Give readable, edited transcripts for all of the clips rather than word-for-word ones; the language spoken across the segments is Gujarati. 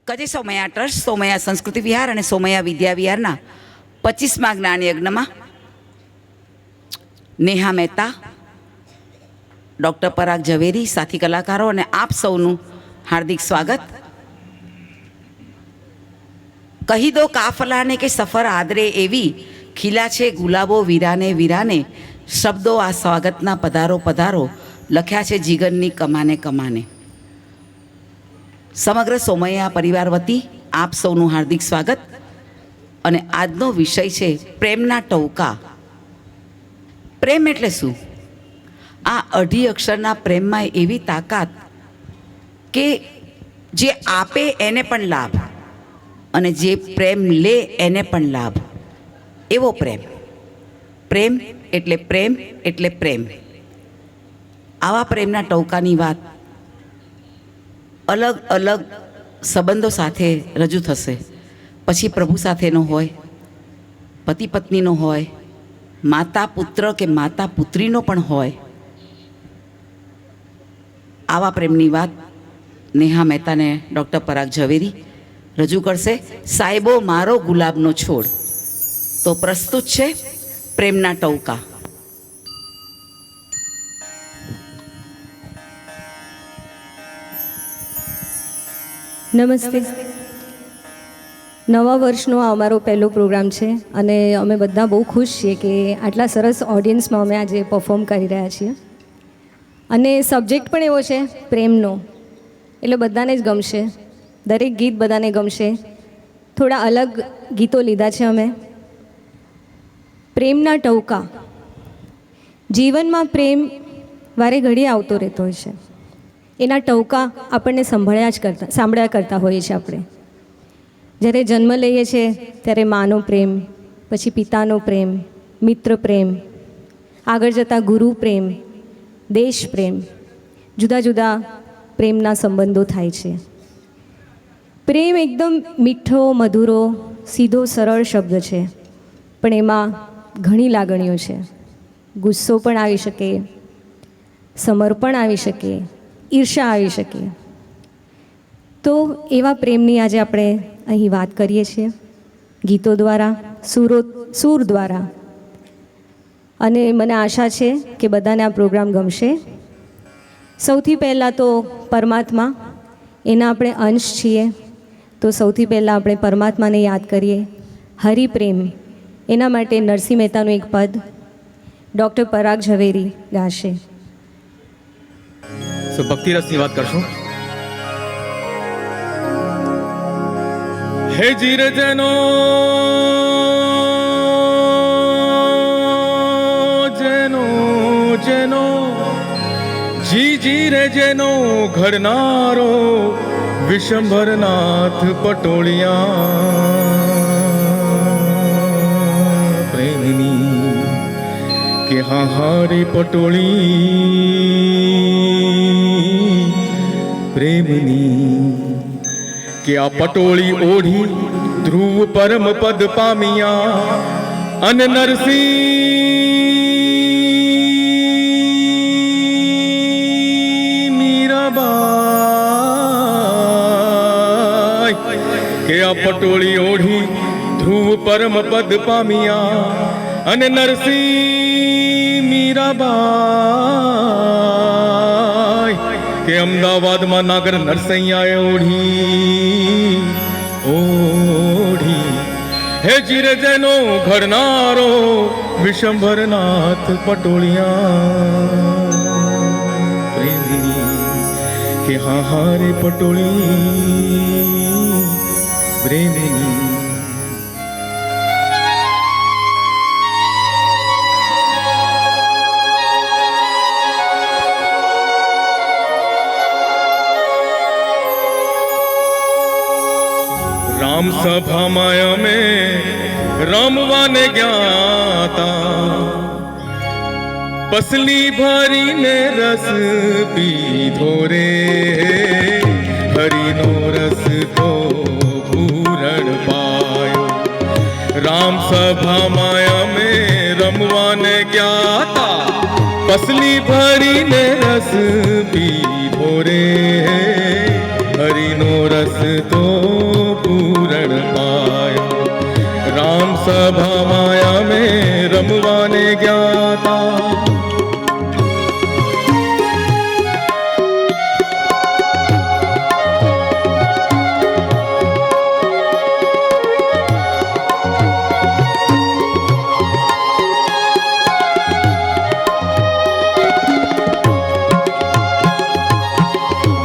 કજે સોમૈયા ટ્રસ્ટ, સોમૈયા સંસ્કૃતિ વિહાર અને સોમૈયા વિદ્યા વિહારના 25મા જ્ઞાન યજ્ઞમાં નેહા મહેતા, ડૉક્ટર પરાગ ઝવેરી, સાથી કલાકારો અને આપ સૌનું હાર્દિક સ્વાગત. કહી દો કાફલાને કે સફર આદરે એવી ખીલા છે ગુલાબો વીરાને વીરાને, શબ્દો આ સ્વાગતના પધારો પધારો લખ્યા છે જીગરની કમાને કમાને. સમગ્ર સોમૈયા પરિવાર વતી આપ સૌનું હાર્દિક સ્વાગત. અને આજનો વિષય છે પ્રેમના ટહુકા. પ્રેમ એટલે શું? આ અઢી અક્ષરના પ્રેમમાં એવી તાકાત કે જે આપે એને પણ લાભ અને જે પ્રેમ લે એને પણ લાભ, એવો પ્રેમ. પ્રેમ એટલે પ્રેમ એટલે પ્રેમ. આવા પ્રેમના ટહુકાની વાત અલગ અલગ સંબંધો સાથે રજૂ થશે. પછી પ્રભુ સાથેનો હોય, પતિ પત્નીનો હોય, માતા પુત્ર કે માતા પુત્રીનો પણ હોય. આવા પ્રેમની વાત નેહા મહેતાને ડૉક્ટર પરાગ ઝવેરી રજૂ કરશે. સાહેબો મારો ગુલાબનો છોડ. તો પ્રસ્તુત છે પ્રેમના ટહુકા. નમસ્તે. નવા વર્ષનો આ અમારો પહેલો પ્રોગ્રામ છે અને અમે બધા બહુ ખુશ છીએ કે આટલા સરસ ઓડિયન્સમાં અમે આજે પરફોર્મ કરી રહ્યા છીએ. અને સબ્જેક્ટ પણ એવો છે પ્રેમનો, એટલે બધાને જ ગમશે. દરેક ગીત બધાને ગમશે. થોડા અલગ ગીતો લીધા છે અમે. પ્રેમના ટહુકા. જીવનમાં પ્રેમ વારે ઘડીએ આવતો રહેતો હોય છે. એના ટહુકા આપણને સાંભળ્યા કરતા હોઈએ છીએ. આપણે જ્યારે જન્મ લઈએ છીએ ત્યારે માનો પ્રેમ, પછી પિતાનો પ્રેમ, મિત્ર પ્રેમ, આગળ જતાં ગુરુ પ્રેમ, દેશ પ્રેમ, જુદા જુદા પ્રેમના સંબંધો થાય છે. પ્રેમ એકદમ મીઠો, મધુરો, સીધો, સરળ શબ્દ છે, પણ એમાં ઘણી લાગણીઓ છે. ગુસ્સો પણ આવી શકે, સમર્પણ આવી શકે, ઈર્ષા આવી શકે. તો એવા પ્રેમની આજે આપણે અહીં વાત કરીએ છીએ, ગીતો દ્વારા, સૂર દ્વારા. અને મને આશા છે કે બધાને આ પ્રોગ્રામ ગમશે. સૌથી પહેલાં તો પરમાત્મા, એના આપણે અંશ છીએ. તો સૌથી પહેલાં આપણે પરમાત્માને યાદ કરીએ. હરિપ્રેમ, એના માટે નરસિંહ મહેતાનું એક પદ ડૉક્ટર પરાગ ઝવેરી ગાશે. ભક્તિ રસની વાત કરશું. હે જીર જેનો જેનો જેનો જી જીરે જેનો ઘડનારો વિશંભરનાથ પટોળિયા પ્રેમની કે હા હારી પટોળી પ્રેમની કે આ પટોળી ઓઢી ધ્રુવ પરમ પદ પામિયા અને નરસિંહ મીરાબાઈ કે આ પટોળી ઓઢી ધ્રુવ પરમ પદ પામિયા અને નરસિંહ મીરાબાઈ કે અમદાવાદમાં નાગર નરસૈયાએ ઓઢી હે જીરે જેનો ઘડનારો વિશંભરનાથ પટોળિયા પ્રેમની કે હા હારે પટોળી પ્રેમની. રામ સભામાં અમે રમવાને ગયા, પસલી ભરીને રસ પીધો રે, હરિનો રસ તો પૂરણ પાયો. રામ સભામાં અમે રમવાને ગયા, પસલી ભરીને રસ પીધો રે, હરિનો રસ તો પૂરણ પાયો. રામ સભામાં અમે રમવાને ગયા તા.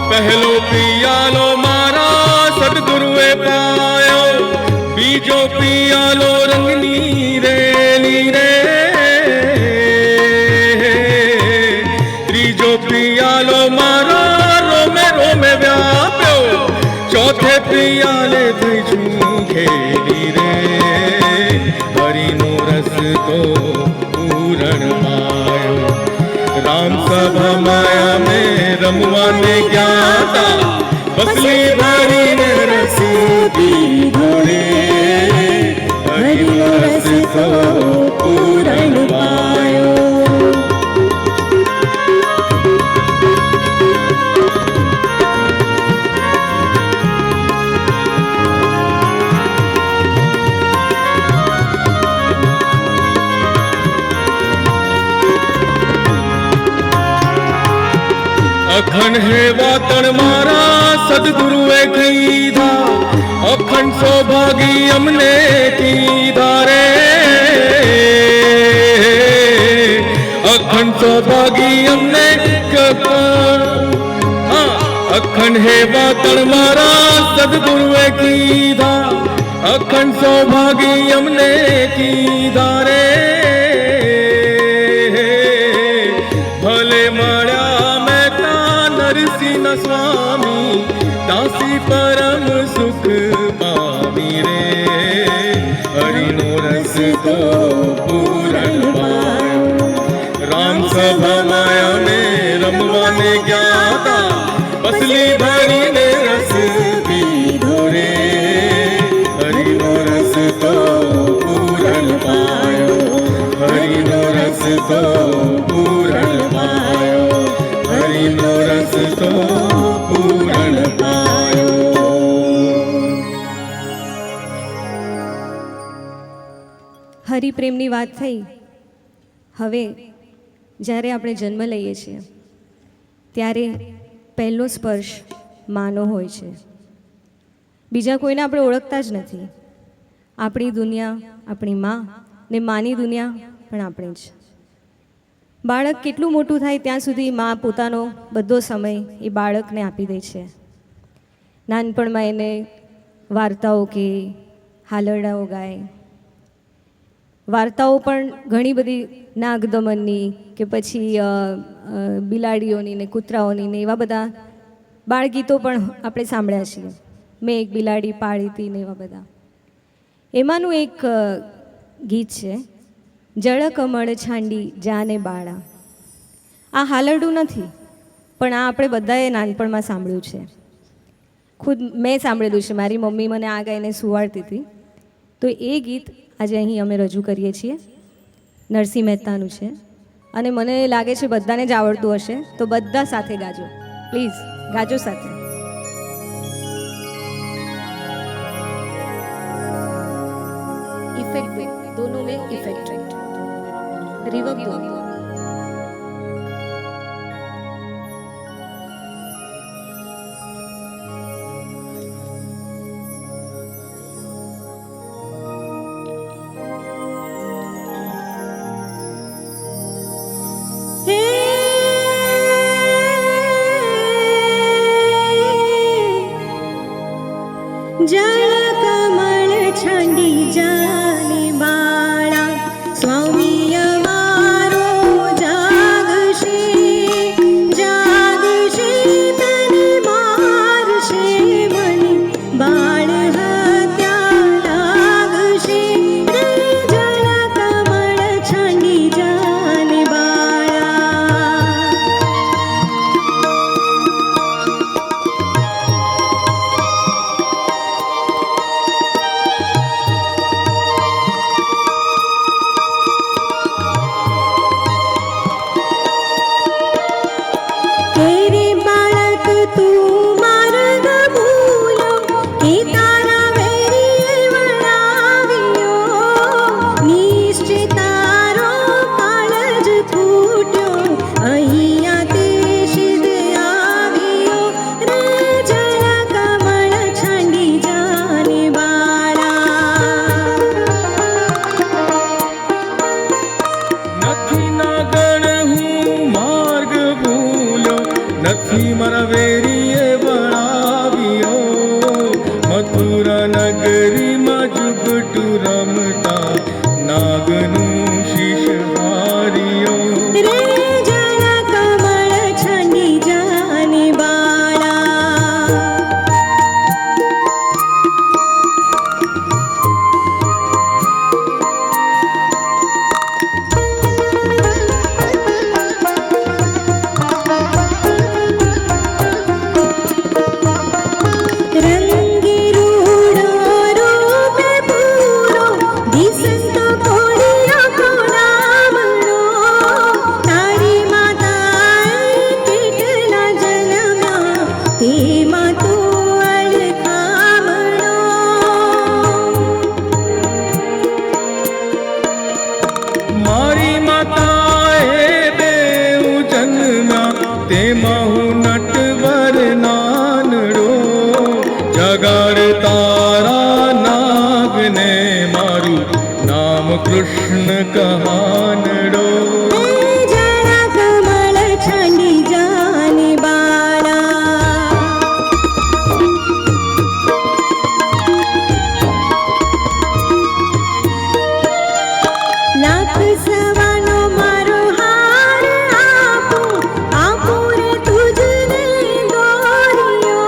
પહેલો પિયાલો મારા સદગુરુએ પાયો, બીજો પિયાલો રંગની રેલી રે, ત્રીજો પિયાલો મારા રોમે રોમે વ્યાપ્યો, ચોથે પિયાલે થઈ છું ખેલી રે. હરિનો રસ તો પૂરણ પાયો. રામ સભામાં અમે રમવાને ગયા તા, બસલી ભરીને રસ પીધો રે. હરિનો રસ તો પૂરણ પાયો. અખંડ હે વાતણ મારા સદગુરુએ કીધા, અખંડ સૌભાગી અમને કીધા રે. અખંડ સૌભાગી અમને અખંડ હે વાતણ મારા સદગુરુએ કીધા, અખંડ સૌભાગી અમને કીધા રે. ભલે મળ્યા નરસિંહ સ્વામી, દાસી પરમ સુખ પામી રે. હરિનો રસ તો પૂરણ પાયો. રામ સભામાં અમે રમવાને ગયા તા, બસલી ભરીને રસ પીધો રે. હરિનો રસ તો પૂરણ પાયો. હરિનો રસ તો પૂરણ પાયો. હરિનો રસ તો પૂરણ પાયો. હરિપ્રેમની વાત થઈ. હવે જ્યારે આપણે જન્મ લઈએ છીએ ત્યારે પહેલો સ્પર્શ માનો હોય છે. બીજા કોઈને આપણે ઓળખતા જ નથી. આપણી દુનિયા આપણી માં ને માની દુનિયા પણ આપણે જ. બાળક કેટલું મોટું થાય ત્યાં સુધી માં પોતાનો બધો સમય એ બાળકને આપી દે છે. નાનપણમાં એને વાર્તાઓ કે હાલરડાઓ ગાય. વાર્તાઓ પણ ઘણી બધી નાગદમનની કે પછી બિલાડીઓની ને કૂતરાઓની ને એવા બધા બાળગીતો પણ આપણે સાંભળ્યા છીએ. મેં એક બિલાડી પાળી હતી ને એવા બધા. એમાંનું એક ગીત છે, જળ કમળ છાંડી જાને બાળા. આ હાલરડું નથી, પણ આ આપણે બધાએ નાનપણમાં સાંભળ્યું છે. ખુદ મેં સાંભળેલું છે. મારી મમ્મી મને આ ગાઈને સુવાડતી હતી. તો એ ગીત આજે અહીં અમે રજૂ કરીએ છીએ. નરસિંહ મહેતાનું છે અને મને લાગે છે બધાને જ આવડતું હશે. તો બધા સાથે ગાજો, પ્લીઝ ગાજો સાથે. इफेक्ट दोनों में इफेक्ट रिवर्ब दो. जल कमल छंडी जाने बाळा स्वामी अमारो કૃષ્ણ કહાનડો જળ કમળ છંડી જાને બાળા લાખ સવાનો મારો હાર આપું રે તુજને દોરિયો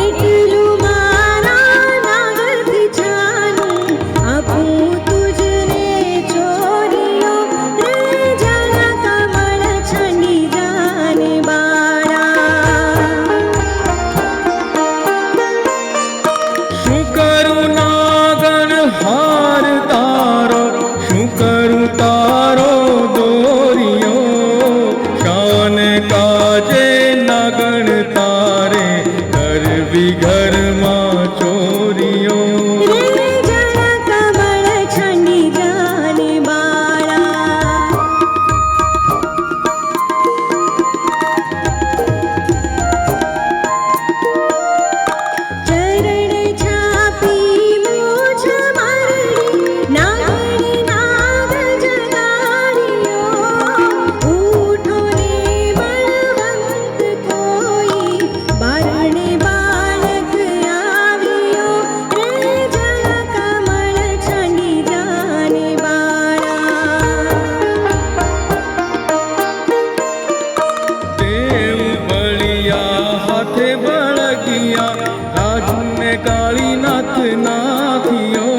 એટલું મારા નાગથી જાનું આપું તુજને ચોરિયો રે જળ કમળ છંડી જાને બાળા શું કરું નાગણ હાર તારો શું કરું તારો દોરિયો શાન કાજે નાગણ તારે કરવી ઘરમાં ચોરીઓ રે જળ કમળ છંડી જાને બાળા ચરણ છાપી મૂછ મારડી નાગણી નાગ જગાડ્યો ઉઠો ને બળવંત કોઈ બારણે બાળક આવ્યો રે જળ કમળ છંડી જાને બાળા દેવ બળિયા હાથે બળગિયા રાજને કાળીનાથ નાથિયો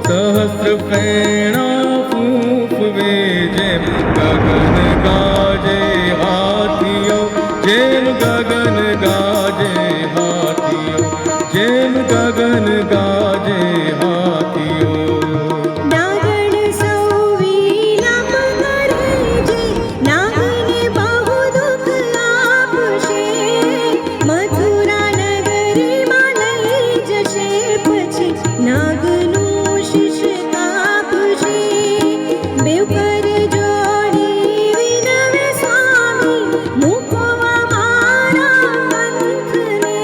સહસ્ર ફેણા ફૂંફવે જેમ ગગન ગાજે હાથિયો જેમ ગગન ગાજે હાથિયો જેમ ગગન ગાજે હાથિયો નાગણ સૌ વિલાપ કરે છે નાગને બહુ દુઃખ આપશે મથુરા નગરીમાં લઈ જશે પછી નાગનું શીશ કાપશે બેવ કર જોડી વિનવે સ્વામી મૂકો અમારા પંથને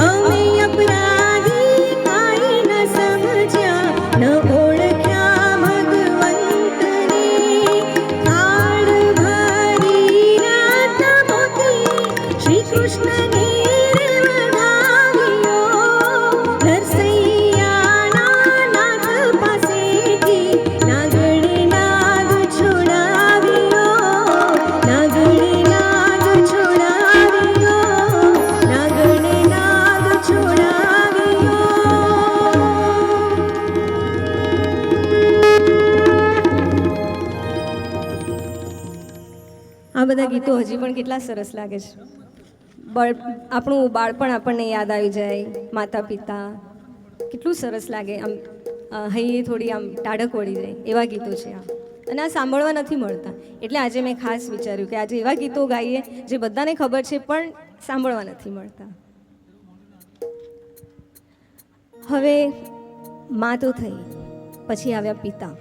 અમે અપરાધી કાંઈ ન સમજ્યા ન ઓળખ્યા ભગવંતને કાળ ભરી રાત મોતી શ્રી કૃષ્ણને રે વધાવ્યો નરસૈયાના નાગ પાસેથી નાગણે નાગ છોડાવ્યો નાગણે નાગ છોડાવ્યો નાગણે નાગ છોડાવ્યો આ બધા ગીતો હજી પણ કેટલા સરસ લાગે છે આપણું બાળપણ આપણને યાદ આવી જાય માતા પિતા કેટલું સરસ લાગે આમ હૈયે થોડી આમ ટાઢક વળી જાય એવા ગીતો છે આ અને આ સાંભળવા નથી મળતા એટલે આજે મેં ખાસ વિચાર્યું કે આજે એવા ગીતો ગાઈએ જે બધાને ખબર છે પણ સાંભળવા નથી મળતા. હવે મા તો થઈ, પછી આવ્યા પિતા.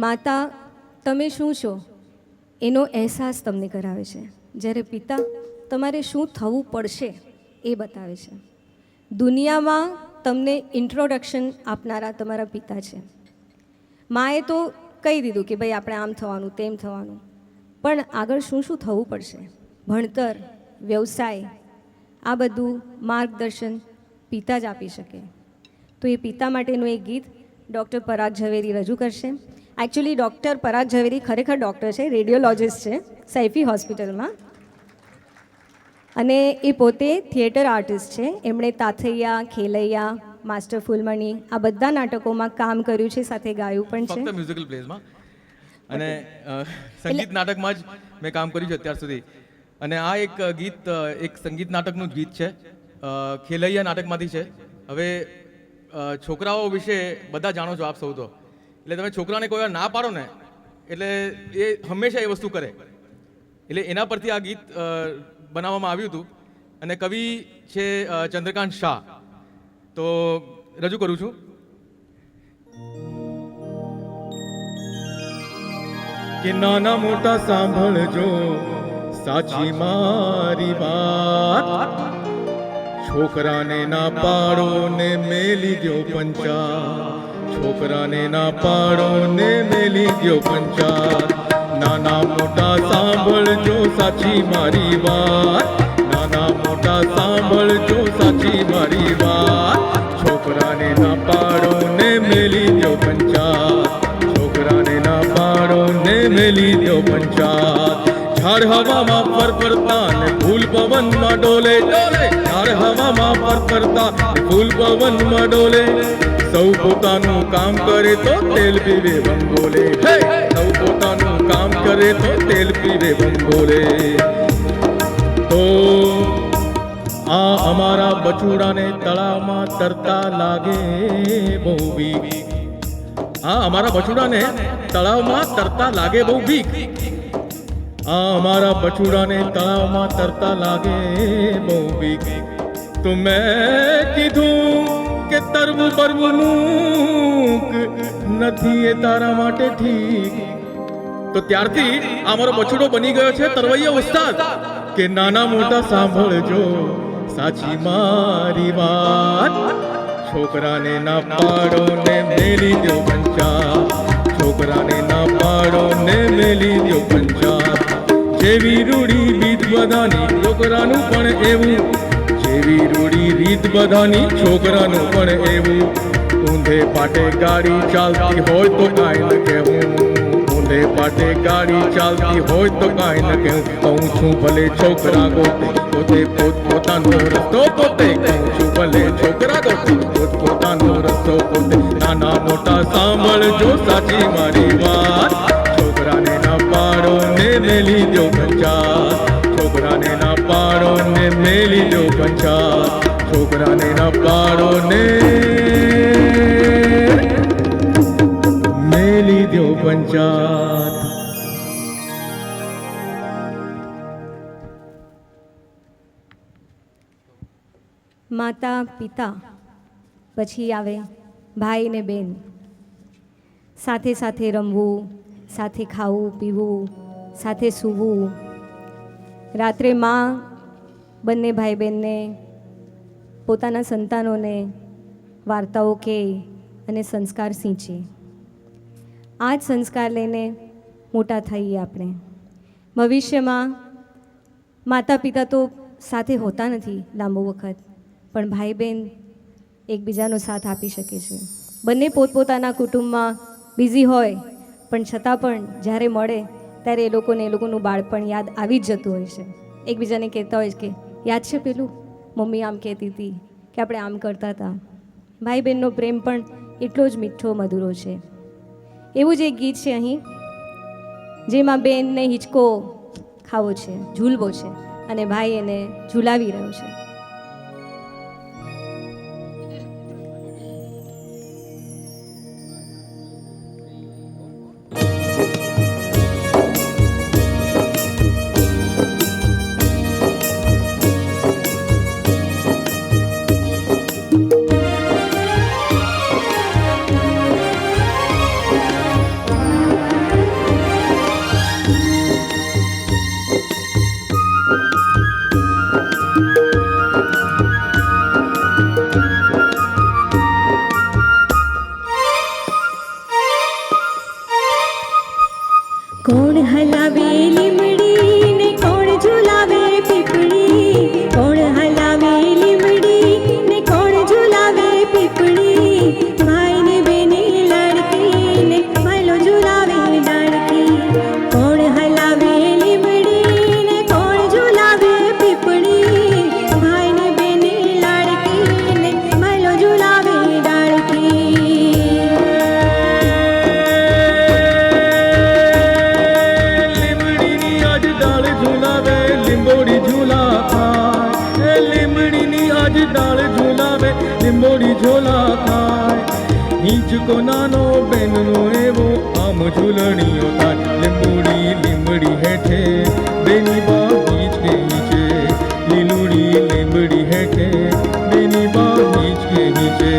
માતા તમે શું છો એનો અહેસાસ તમને કરાવે છે, જ્યારે પિતા તમારે શું થવું પડશે એ બતાવે છે. દુનિયામાં તમને ઇન્ટ્રોડક્શન આપનારા તમારા પિતા છે. માએ તો કહી દીધું કે ભાઈ આપણે આમ થવાનું તેમ થવાનું, પણ આગળ શું શું થવું પડશે, ભણતર, વ્યવસાય, આ બધું માર્ગદર્શન પિતા જ આપી શકે. તો એ પિતા માટેનું એક ગીત ડૉક્ટર પરાગ ઝવેરી રજૂ કરશે. એકચ્યુઅલી ડૉક્ટર પરાગ ઝવેરી ખરેખર ડૉક્ટર છે, રેડિયોલોજિસ્ટ છે સૈફી હોસ્પિટલમાં, અને એ પોતે થિયેટર આર્ટિસ્ટ છે. એમણે તાથૈયા, ખેલૈયા, માસ્ટર ફૂલમણી આ બધા નાટકોમાં કામ કર્યું છે, સાથે ગાયું પણ છે. ફક્ત મ્યુઝિકલ પ્લેઝમાં અને સંગીત નાટકમાં જ મેં કામ કર્યું છે અત્યાર સુધી. અને આ એક ગીત એક સંગીત નાટકનું જ ગીત છે, ખેલૈયા નાટકમાંથી છે. હવે છોકરાઓ વિશે બધા જાણો છો આપ સૌ તો, એટલે તમે છોકરાને કોઈ વાર ના પાડો ને એટલે એ હંમેશા એ વસ્તુ કરે, એટલે એના પરથી આ ગીત બનાવવામાં આવ્યું હતું. અને કવિ છે ચંદ્રકાંત શાહ. તો રજૂ કરું છું. કે નાના મોટા સાંભળજો સાચી મારી વાત, છોકરાને ના પાડો ને મેલી દો પંચા, છોકરાને ના પાડો ને મેલી દ્યો પંચાત. નાના મોટા સાંભળજો સાચી મારી વાત, નાના મોટા સાંભળજો સાચી મારી વાત. છોકરાને ના પાડો ને મેલી દ્યો પંચાત, છોકરાને ના પાડો ને મેલી દ્યો પંચાત. ઝાડ હવામાં ફરફરતા ને ફૂલ પવનમાં ડોલે ડોલે, ઝાડ હવામાં ફરફરતા ને ફૂલ પવનમાં ડોલે. સૌ પોતાનું કામ કરે તો તેલ પીવે બંગોલે, હે સૌ પોતાનું કામ કરે તો તેલ પીવે બંગોલે. તો આ અમારા બચુડાને તળાવમાં તરતા લાગે બહુ બીક, આ અમારા બચુડાને તળાવમાં તરતા લાગે બહુ બીક. આ અમારા બચુડાને તળાવમાં તરતા લાગે બહુ બીક. તો મેં કીધું કે તરવું બરવું મૂક, નથી એ તારા માટે ઠીક. તો ત્યારથી અમારો બચુડો બની ગયો છે તરવૈયા ઉસ્તાદ, કે નાના મોટા સાંભળજો સાચી મારી વાત. છોકરાને ના પાડો ને મેલી દ્યો પંચાત, છોકરાને ના પાડો ને મેલી દ્યો પંચાત. જેવી રૂડી રીત બધાની છોકરાનું પણ એવું, જેવી રૂડી રીત બધાની છોકરાનું પણ એવું. ઊંધે પાટે ગાડી ચાલતી હોય તો કાંઈ ન કહેવું, ઊંધે પાટે ગાડી ચાલતી હોય તો કાંઈ ન કહેવું. કહું છું ભલે છોકરા ગોતે પોતે પોતાનો રસ્તો પોતે, કહું છું ભલે છોકરા ગોતે પોતાનો રસ્તો પોતે. નાના મોટા સાંભળજો સાચી મારી વાત. છોકરાને ના પાડો ને મેલી દ્યો પંચાત, છોકરાને ના પાડો ને મેલી દ્યો પંચાત, છોકરાને ના પાડો ને મેલી દ્યો પંચાત. માતા પિતા પછી આવે ભાઈ ને બેન, સાથે સાથે રમવું, સાથે ખાવું પીવું, સાથે સૂવું. રાત્રે માં બંને ભાઈ બહેનને પોતાના સંતાનોને વાર્તાઓ કહે અને સંસ્કાર સિંચે. આ જ સંસ્કાર લઈને મોટા થઈએ આપણે. ભવિષ્યમાં માતા પિતા તો સાથે હોતા નથી લાંબો વખત, પણ ભાઈ બહેન એકબીજાનો સાથ આપી શકે છે. બંને પોતપોતાના કુટુંબમાં બિઝી હોય, પણ છતાં પણ જ્યારે મળે ત્યારે એ લોકોનું બાળપણ યાદ આવી જ જતું હોય છે. એકબીજાને કહેતા હોય કે યાદ છે પેલું મમ્મી આમ કહેતી હતી કે આપણે આમ કરતા હતા. ભાઈ બહેનનો પ્રેમ પણ એટલો જ મીઠો મધુરો છે. એવું જ એક ગીત છે અહીં, જેમાં બેનને હિંચકો ખાવો છે, ઝૂલવો છે, અને ભાઈ એને ઝૂલાવી રહ્યો છે. કોણ હલાવે લીમડી ને કોણ ઝુલાવે પીપળી, કોણ હલાવે લીમડી ને કોણ ઝુલાવે પીપળી. ભાઈ ને બેને લાડકી ને ભલો ઝુલાવે ડાળકી. કોણ હલાવે લીમડી ને કોણ ઝુલાવે પીપળી. ભાઈ ને બેને લાડકી ને ભલો ઝુલાવે ડાળકી. લીંબોડી ઝોલા ખાય, હિંચકો નાનો બેનનો એવો આમ ઝૂલણીઓ થાય. લીંબોડી લીંબડી હેઠે બેની બા હિંચકે હિંચે, લીલુડી લીંબડી હેઠે બેની બા હિંચકે હિંચે.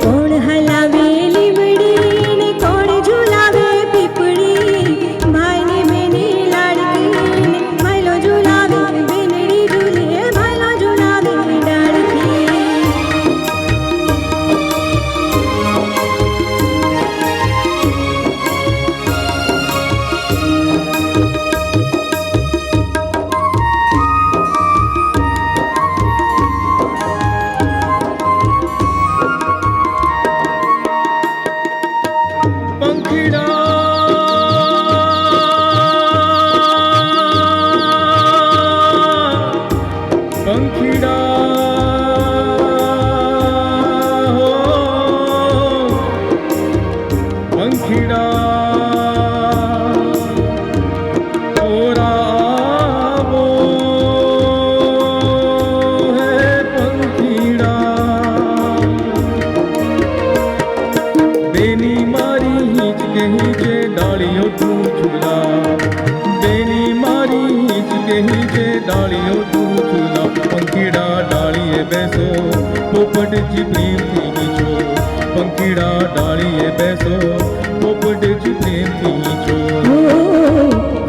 કોણ હલાવે લીમડી ને કોણ ઝુલાવે પીપળી. ભાઈ ને બેને લાડકી ને ભલો ઝુલાવે બેનડી ઝૂલે ભલો ઝુલાવે ડાળકી. બેની મારી હિંચકે હિંચે ડાળીઓ તું ઝૂલા, બેની મારી હિંચકે હિંચે ડાળીઓ તું ઝૂલા. પંખીડા ડાળીએ બેસો પોપટજી પ્રેમથી હીચો, પંખીડા ડાળીએ બેસો પોપટજી પ્રેમથી હીચો.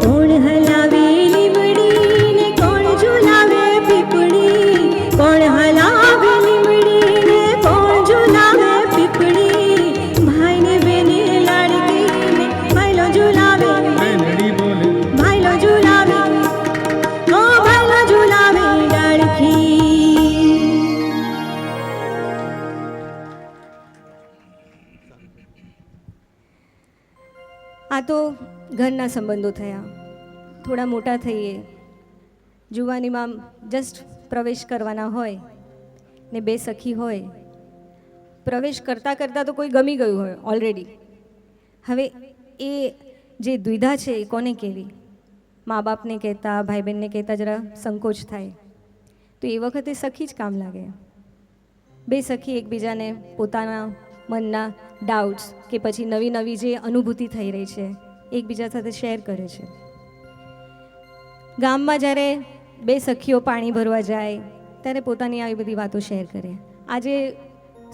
કોણ હલાવે લીમડી ને કોણ ઝુલાવે પીપળી, કોણ હલાવે લીમડી ને કોણ ઝુલાવે પીપળી. ભાઈને બેને લાડકી ને ભાઈલો ઝુલાવે, બેનડી બોલે ભાઈલો ઝુલાવે, ઓ ભાઈલો ઝુલાવે ડાળખી. આ તો ઘરના સંબંધો થયા. થોડા મોટા થઈએ, જુવાનીમાં જસ્ટ પ્રવેશ કરવાના હોય ને બે સખી હોય, પ્રવેશ કરતાં કરતાં તો કોઈ ગમી ગયું હોય ઓલરેડી. હવે એ જે દ્વિધા છે એ કોને કહેવી? મા બાપને કહેતા, ભાઈ બહેનને કહેતા જરા સંકોચ થાય. તો એ વખતે સખી જ કામ લાગે. બે સખી એકબીજાને પોતાના મનના ડાઉટ્સ કે પછી નવી નવી જે અનુભૂતિ થઈ રહી છે એકબીજા સાથે શેર કરે છે. ગામમાં જ્યારે બે સખીઓ પાણી ભરવા જાય ત્યારે પોતાની આવી બધી વાતો શેર કરે. આજે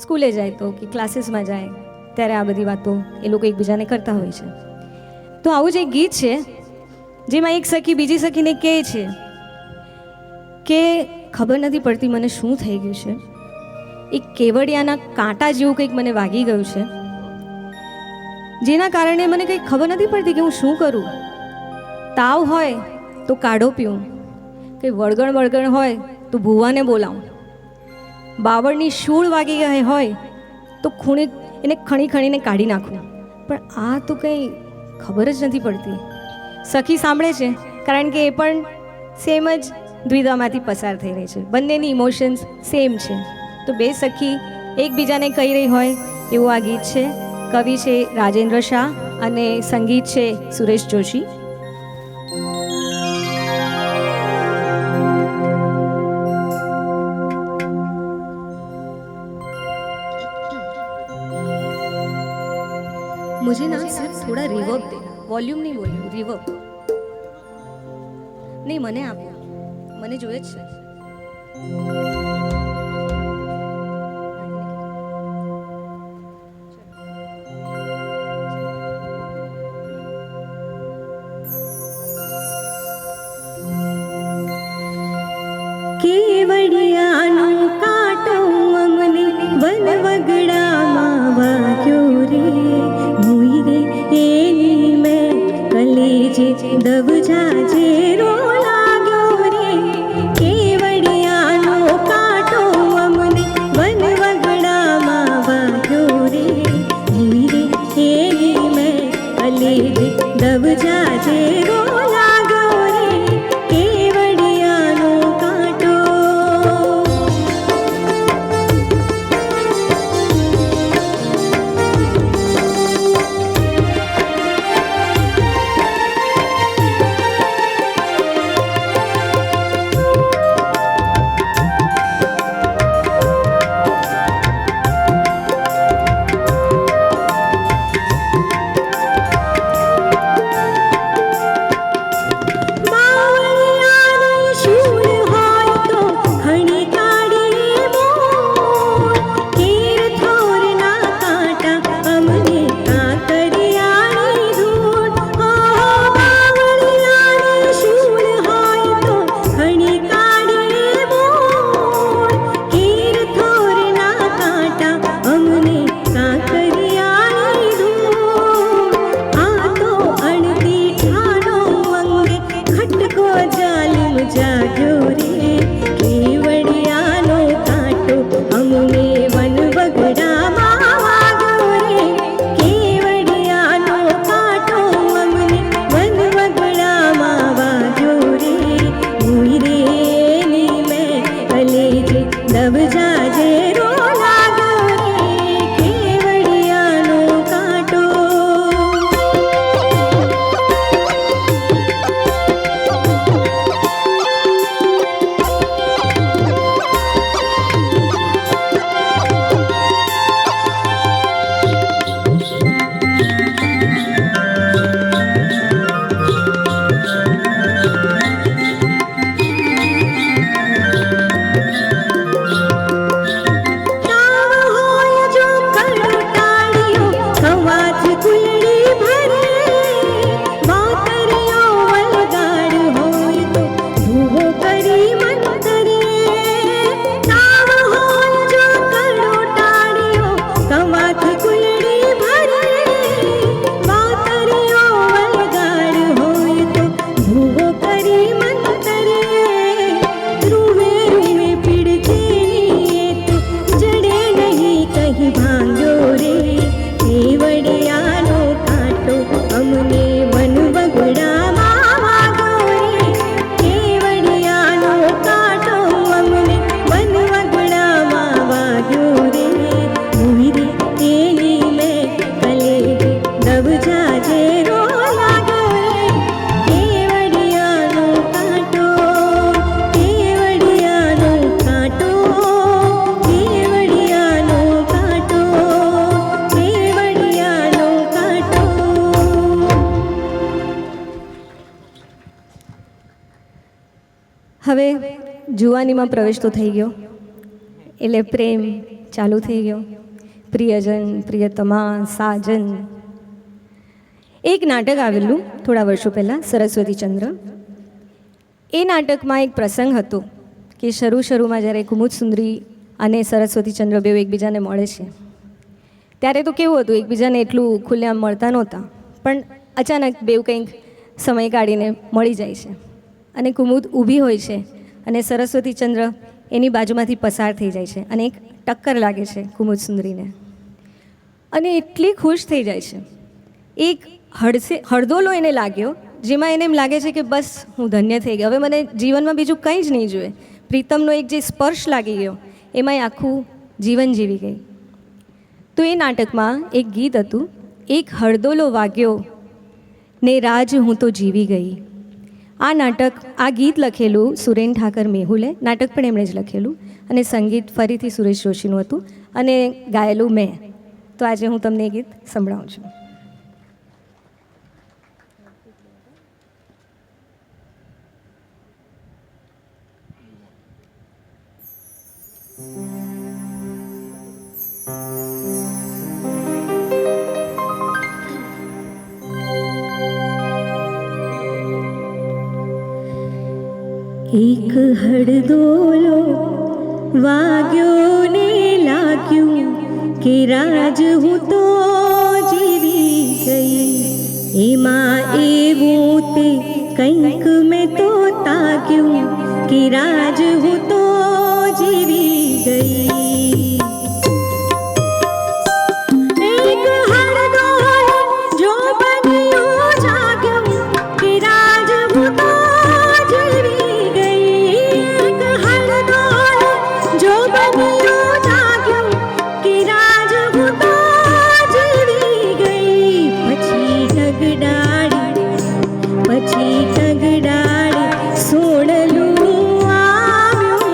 સ્કૂલે જાય તો કે ક્લાસીસમાં જાય ત્યારે આ બધી વાતો એ લોકો એકબીજાને કરતા હોય છે. તો આવું જ એક ગીત છે જેમાં એક સખી બીજી સખીને કહે છે કે ખબર નથી પડતી મને શું થઈ ગયું છે, એક કેવડિયાના કાંટા જેવું કંઈક મને વાગી ગયું છે, જેના કારણે મને કંઈ ખબર નથી પડતી કે હું શું કરું. તાવ હોય તો કાઢો પીવું, કંઈ વળગણ હોય તો ભૂવાને બોલાવું, બાવળની શૂળ વાગી ગઈ હોય તો એને ખણીને કાઢી નાખવું. પણ આ તો કંઈ ખબર જ નથી પડતી. સખી સાંભળે છે કારણ કે એ પણ સેમ જ દ્વિધામાંથી પસાર થઈ રહી છે. બંનેની ઇમોશન્સ સેમ છે. તો બે સખી એકબીજાને કહી રહી હોય એવું આ ગીત છે. કવિ છે રાજેન્દ્ર શાહ અને સંગીત છે સુરેશ જોશી. मुझे ना सिर्फ थोड़ा रिवर्ब दे, वॉल्यूम नहीं बोल्યું, रिवर्ब નહીં મને આપો, મને જોઈએ જ છે. કેવડિયાનો કાંટો અમને વન વગડામાં વાગ્યો રે, મુઈ રે એની મેં કલેજે દવજા જેરો લાગ્યો રે. કેવડિયાનો કાંટો અમને વન વગડામાં વાગ્યો રે, મુઈ રે એની મેં કલેજે દવજા જેરો લાગ્યો રે. કેવડિયાનો કાંટો કુલડી ભરે વાતરીઓ વલગાડ હોય તો ધૂવો કરી મન કરે તાવ હોય જો કરો ટાળીઓ કમાથી કુલડી ભરે વાતરીઓ વલગાડ હોય તો ધૂવો કરી મન કરે રૂવે રૂવે પીડકે તો જડે નહીં કહી ભાંગ્યો રે કેવડિયાનો કાંટો અમને વન વગડામાં વાગ્યો રે કેવડિયાનો કાંટો અમને વન વગડામાં વાગ્યો રે ભૂઈ રે એની મેં કલેજે દબજા જેરો લાગ્યો રે કેવડિયાનો કાંટો કેવડિયાનો કાંટો કેવડિયાનો કાંટો કેવડિયાનો કાંટો. હવે જુવાનીમાં પ્રવેશ તો થઈ ગયો એટલે પ્રેમ ચાલુ થઈ ગયો. પ્રિયજન, પ્રિયતમા, સાજન. એક નાટક આવેલું થોડા વર્ષો પહેલાં, સરસ્વતીચંદ્ર. એ નાટકમાં એક પ્રસંગ હતો કે શરૂમાં જ્યારે કુમુદસુંદરી અને સરસ્વતીચંદ્ર બેઉ એકબીજાને મળે છે ત્યારે તો કેવું હતું, એકબીજાને એટલું ખુલ્લેઆમ મળતા નહોતા, પણ અચાનક બેઉ કંઈક સમય કાઢીને મળી જાય છે અને કુમુદ ઊભી હોય છે અને સરસ્વતીચંદ્ર એની બાજુમાંથી પસાર થઈ જાય છે અને એક ટક્કર લાગે છે કુમુદસુંદરીને અને એટલી ખુશ થઈ જાય છે. એક હળદોલો એને લાગ્યો જેમાં એને એમ લાગે છે કે બસ હું ધન્ય થઈ ગઈ, હવે મને જીવનમાં બીજું કંઈ જ નહીં જોઈએ. પ્રીતમનો એક જે સ્પર્શ લાગી ગયો એમાંય આખું જીવન જીવી ગઈ. તો એ નાટકમાં એક ગીત હતું, એક હળદોલો વાગ્યો ને રાજ હું તો જીવી ગઈ. આ ગીત લખેલું સુરેન ઠાકર મેહુલે, નાટક પણ એમણે જ લખેલું અને સંગીત ફરીથી સુરેશ જોશીનું હતું અને ગાયેલું મેં. તો આજે હું તમને એ ગીત સંભળાવું છું. એક હળદોલો વાગ્યો ને લાગ્યું કે રાજ હું તો જીવી ગઈ. એમાં એવું તે કંઈક મેં તો તાક્યું કે રાજ હું તો જીવી ગઈ. એક હળદોલો જો બન્યો જાગ્યો કે રાજ હું તો જીવી ગઈ. એક હળદોલો જો બન્યો જાગ્યો કે રાજ હું તો જીવી ગઈ. પછી ટગડાડી સોડલું આવ્યું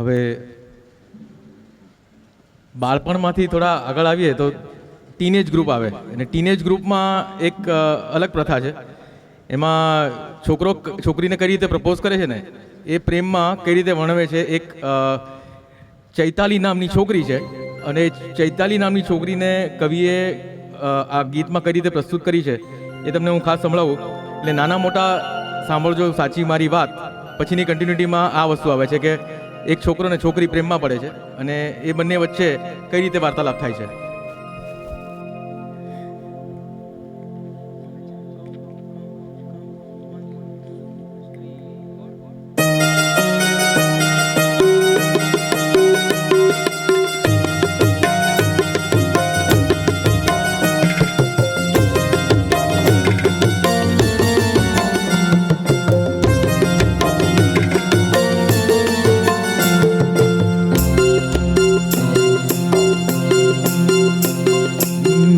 હવે બાળપણમાંથી થોડા આગળ આવીએ તો ટીનેજ ગ્રુપ આવે અને ટીનેજ ગ્રુપમાં એક અલગ પ્રથા છે. એમાં છોકરો છોકરીને કઈ રીતે પ્રપોઝ કરે છે ને એ પ્રેમમાં કઈ રીતે વર્ણવે છે. એક ચૈતાલી નામની છોકરી છે અને ચૈતાલી નામની છોકરીને કવિએ આ ગીતમાં કઈ રીતે પ્રસ્તુત કરી છે એ તમને હું ખાસ સંભળાવું. એટલે નાના મોટા સાંભળજો સાચી મારી વાત. પછીની કન્ટિન્યુટીમાં આ વસ્તુ આવે છે કે એક છોકરો ને છોકરી પ્રેમમાં પડે છે અને એ બંને વચ્ચે કઈ રીતે વાર્તાલાપ થાય છે.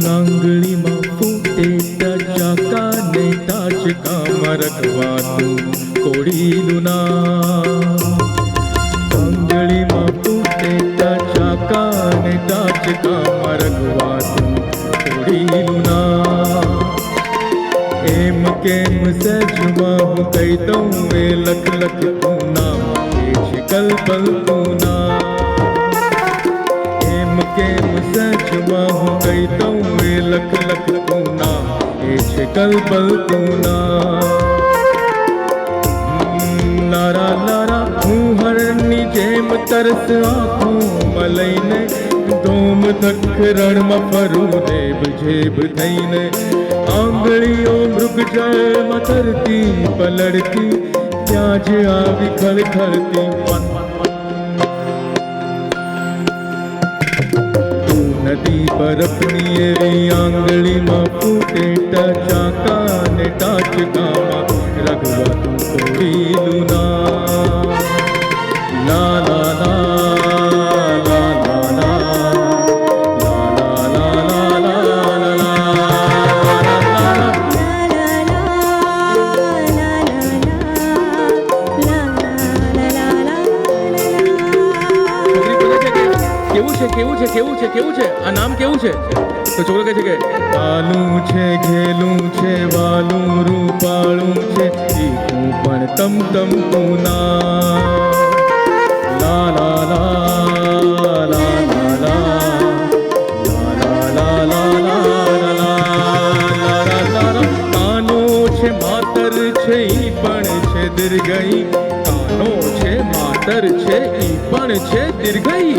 આંગળીમાં ફૂટે ટચાકાને ટાચકામાં રખવાતું કોળીનું નામ. આંગળીમાં ફૂટે ટચાકાને ટાચકામાં રખવાતું કોળીનું નામ. એમ કેમ સજમાં હું કહી દઉં એ લખ લખતું નામ એ છે કલ્પલતું નામ. એમ કેમ સજમાં હું કહી દઉં એ લખ લખતું નામ એ છે કલ્પલતું નામ. લારા લારા હું હરણની જેમ તરસ આંખોમાં લઈને ધોમ ધક રણમાં ફરું દેબ જેબ થઈને. આંગળીઓ મૃગજળમાં તરતી પલળતી ત્યાં જ આવી ખળખળતી નદી બરફની એવી આંગળીમાં ફૂટે ટચાકાને ટાચકામાં રઘવાતું કોળીનું નામ. લા લા લા લા લા લા લા લા લા કેવું છે કેવું છે કેવું છે આ નામ કેવું છે? તો છોકરો કહે છે કે કાલું છે ઘેલું છે વાલું રૂપાળું છે તીખું પણ તમ તમ તું ના. લા લા લા લા લા લા લા લા. કાનો છે માતર છે ઈ પણ છે દીર્ઘઈ. કાનો છે માતર છે ઈ પણ છે દીર્ઘઈ.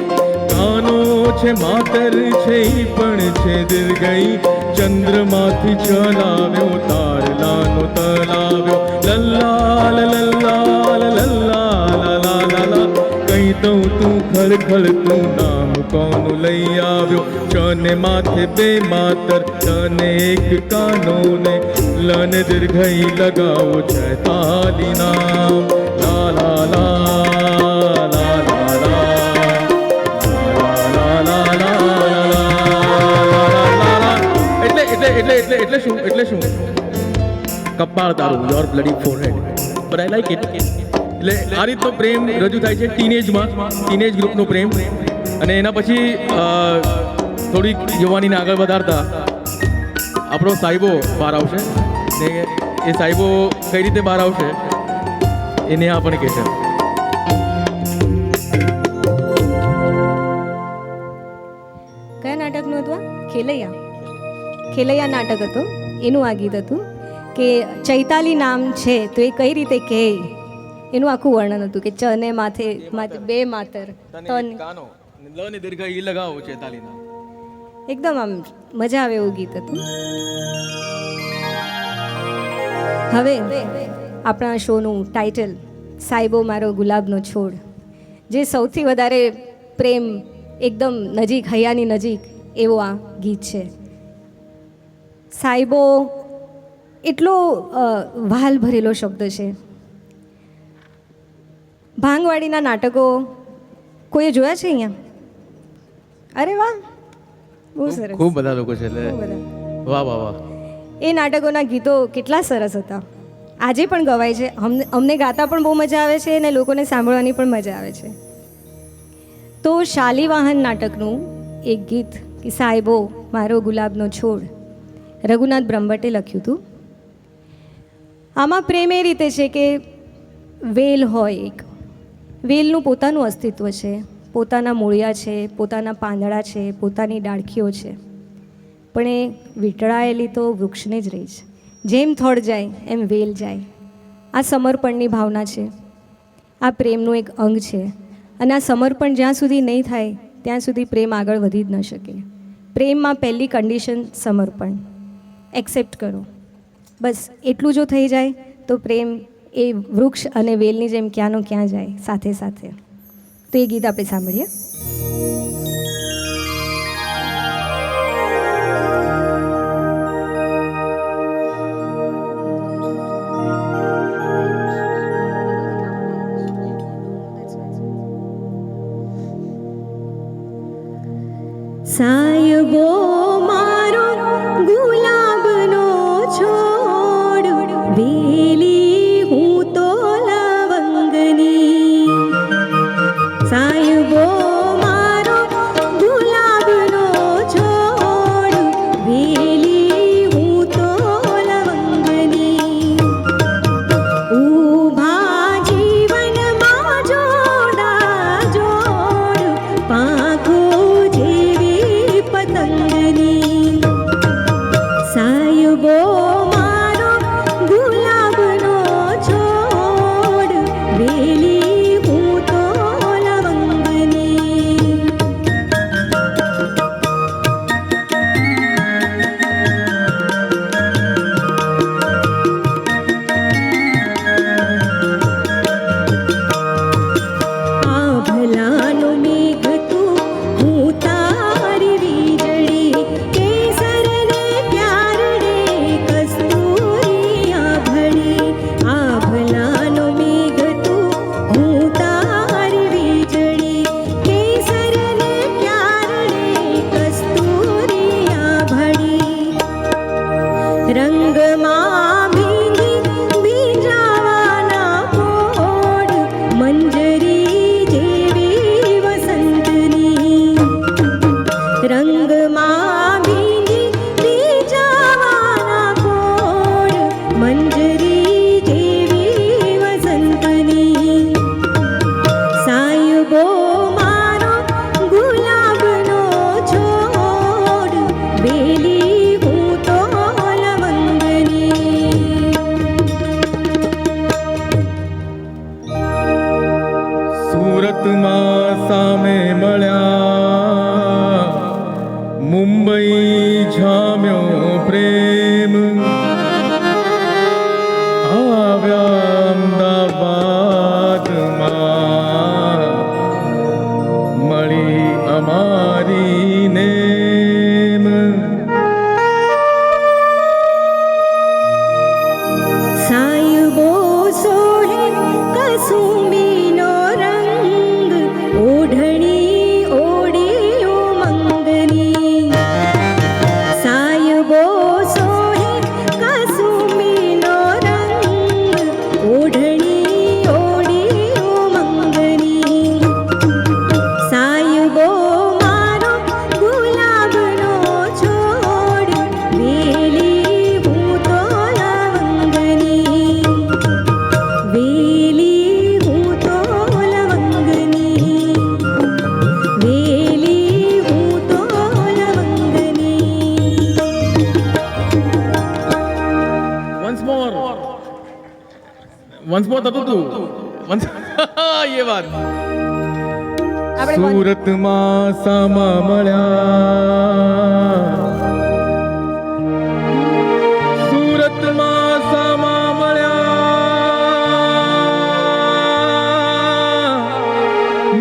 કાનો છે માતર છે ઈ પણ છે દીર્ઘઈ. ચંદ્રમાંથી ચલાવ્યો તારલાનો તલાવ્યો. લલ્લા લલ્લા લલ્લા લલ્લા. કઈ દઉં તું ખળખળ તું નામ કોનું લઈ આવ્યો. ચને માથે બે માતર તને એક કાનો ને લને દીર્ઘઈ લગાવો ચૈતાલી નામ. લા લા લા લા લા લા. એટલે શું કપાળ તારું your bloody forehead but I like it. એટલે આ રીતનો પ્રેમ રજૂ થાય છે ટીનેજમાં, ટીનેજ ગ્રુપનો પ્રેમ. અને એના પછી થોડીક યુવાનીને આગળ વધારતા આપણો સાહેબો બહાર આવશે ને એ સાહેબો કઈ રીતે બહાર આવશે એને આ પણ કહે છે. કયા નાટકનું હતું આ? ખેલૈયા. ખેલૈયા નાટક હતું. એનું આ ગીત હતું કે ચૈતાલી નામ છે તો એ કઈ રીતે કહે એનું આખું વર્ણન હતું કે ચને માથે માથે બે માતર તન કાનો લ ને દીર્ઘ ઈ લગાવો છે તાલીના. એકદમ આમ મજા આવે એવું ગીત હતું. હવે આપણા શોનું ટાઇટલ સાહેબો મારો ગુલાબનો છોડ, જે સૌથી વધારે પ્રેમ એકદમ નજીક, હૈયાની નજીક એવો આ ગીત છે. સાહેબો એટલો વહાલ ભરેલો શબ્દ છે. ભાંગવાડીના નાટકો કોઈએ જોયા છે અહીંયા? અરે વાહ, બહુ સરસ. ખૂબ બધા લોકો છે એટલે બહુ બધા. વાહ વાહ વાહ. એ નાટકોના ગીતો કેટલા સરસ હતા. આજે પણ ગવાય છે. અમને ગાતા પણ બહુ મજા આવે છે અને લોકોને સાંભળવાની પણ મજા આવે છે. તો શાલીવાહન નાટકનું એક ગીત કે સાહેબો મારો ગુલાબનો છોડ રઘુનાથ બ્રહ્મભટ્ટે લખ્યું હતું. આમાં પ્રેમ એ રીતે છે કે વેલ હોય, એક વેલનું પોતાનું અસ્તિત્વ છે, પોતાના મૂળિયા છે, પોતાના પાંદડા છે, પોતાની ડાળખીઓ છે, પણ એ વીંટળાયેલી તો વૃક્ષને જ રહી છે. જેમ થડ જાય એમ વેલ જાય. આ સમર્પણની ભાવના છે, આ પ્રેમનું એક અંગ છે. અને આ સમર્પણ જ્યાં સુધી નહીં થાય ત્યાં સુધી પ્રેમ આગળ વધી જ ન શકે. પ્રેમમાં પહેલી કન્ડિશન સમર્પણ, એક્સેપ્ટ કરો. બસ એટલું જો થઈ જાય તો પ્રેમ એ વૃક્ષ અને વેલની જેમ ક્યાંનો ક્યાં જાય સાથે સાથે. તો એ ગીત આપણે સાંભળીએ. સાયબો મારો ગુલાબનો છોડ, વેલી હું તો લવંગની. સાયબો મારો ગુલાબનો છોડ, વેલી હું તો લવંગની. ઊભા જીવનમાં જોડા જોડ, પાંખો જેવી પતંગની. સાયબો મારો ગુલાબનો છોડ, વેલી હું તો લવંગની. આભલાનો મેઘ તું, હું તારી વીજળી, કેસરને પ્યારને કસ્તુરી આભળી. આભલાનો મેઘ તું, હું તારી વીજળી, કેસરને પ્યારને કસ્તુરી આભળી. રંગમાં ભીંગી ભીંજાવાના પોડ, મંજરી જેવી વસંતની. રંગમાં ભીંગી ભીંજાવાના પોડ, મંજરી જેવી વસંતની. સાયબો મારો ગુલાબનો છોડ, વેલી હું તો લવંગની. સુરતમાં સામે મળ્યા, મુંબઈ જામ્યો પ્રેમ. આવ્યા અમદાવાદમાં, મળી અમારી નેમ. સાયબો સોહે કસુંબીનો રંગ, ઓઢણી ઓઢી ઉમંગની. સાયબો સોહે કસુંબીનો રંગ, ઓઢણી ઓઢી ઉમંગની. સાયબો મારો ગુલાબનો છોડ, વેલી હું તો લવંગની. વેલી હું તો લવંગની. વેલી હું તો લવંગની. વન્સ મોર થતું હતું. એ વાત આપણે સુરતમાં સામા મળ્યા, સુરતમાં સામા મળ્યા,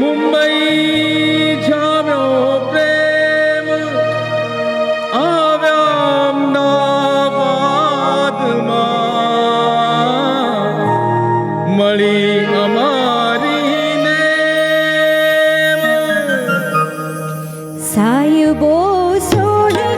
મુંબઈ જામ્યો પ્રેમ. આવ્યા અમદાવાદમાં, મળી અમારી નેમ. સાયબો સોહે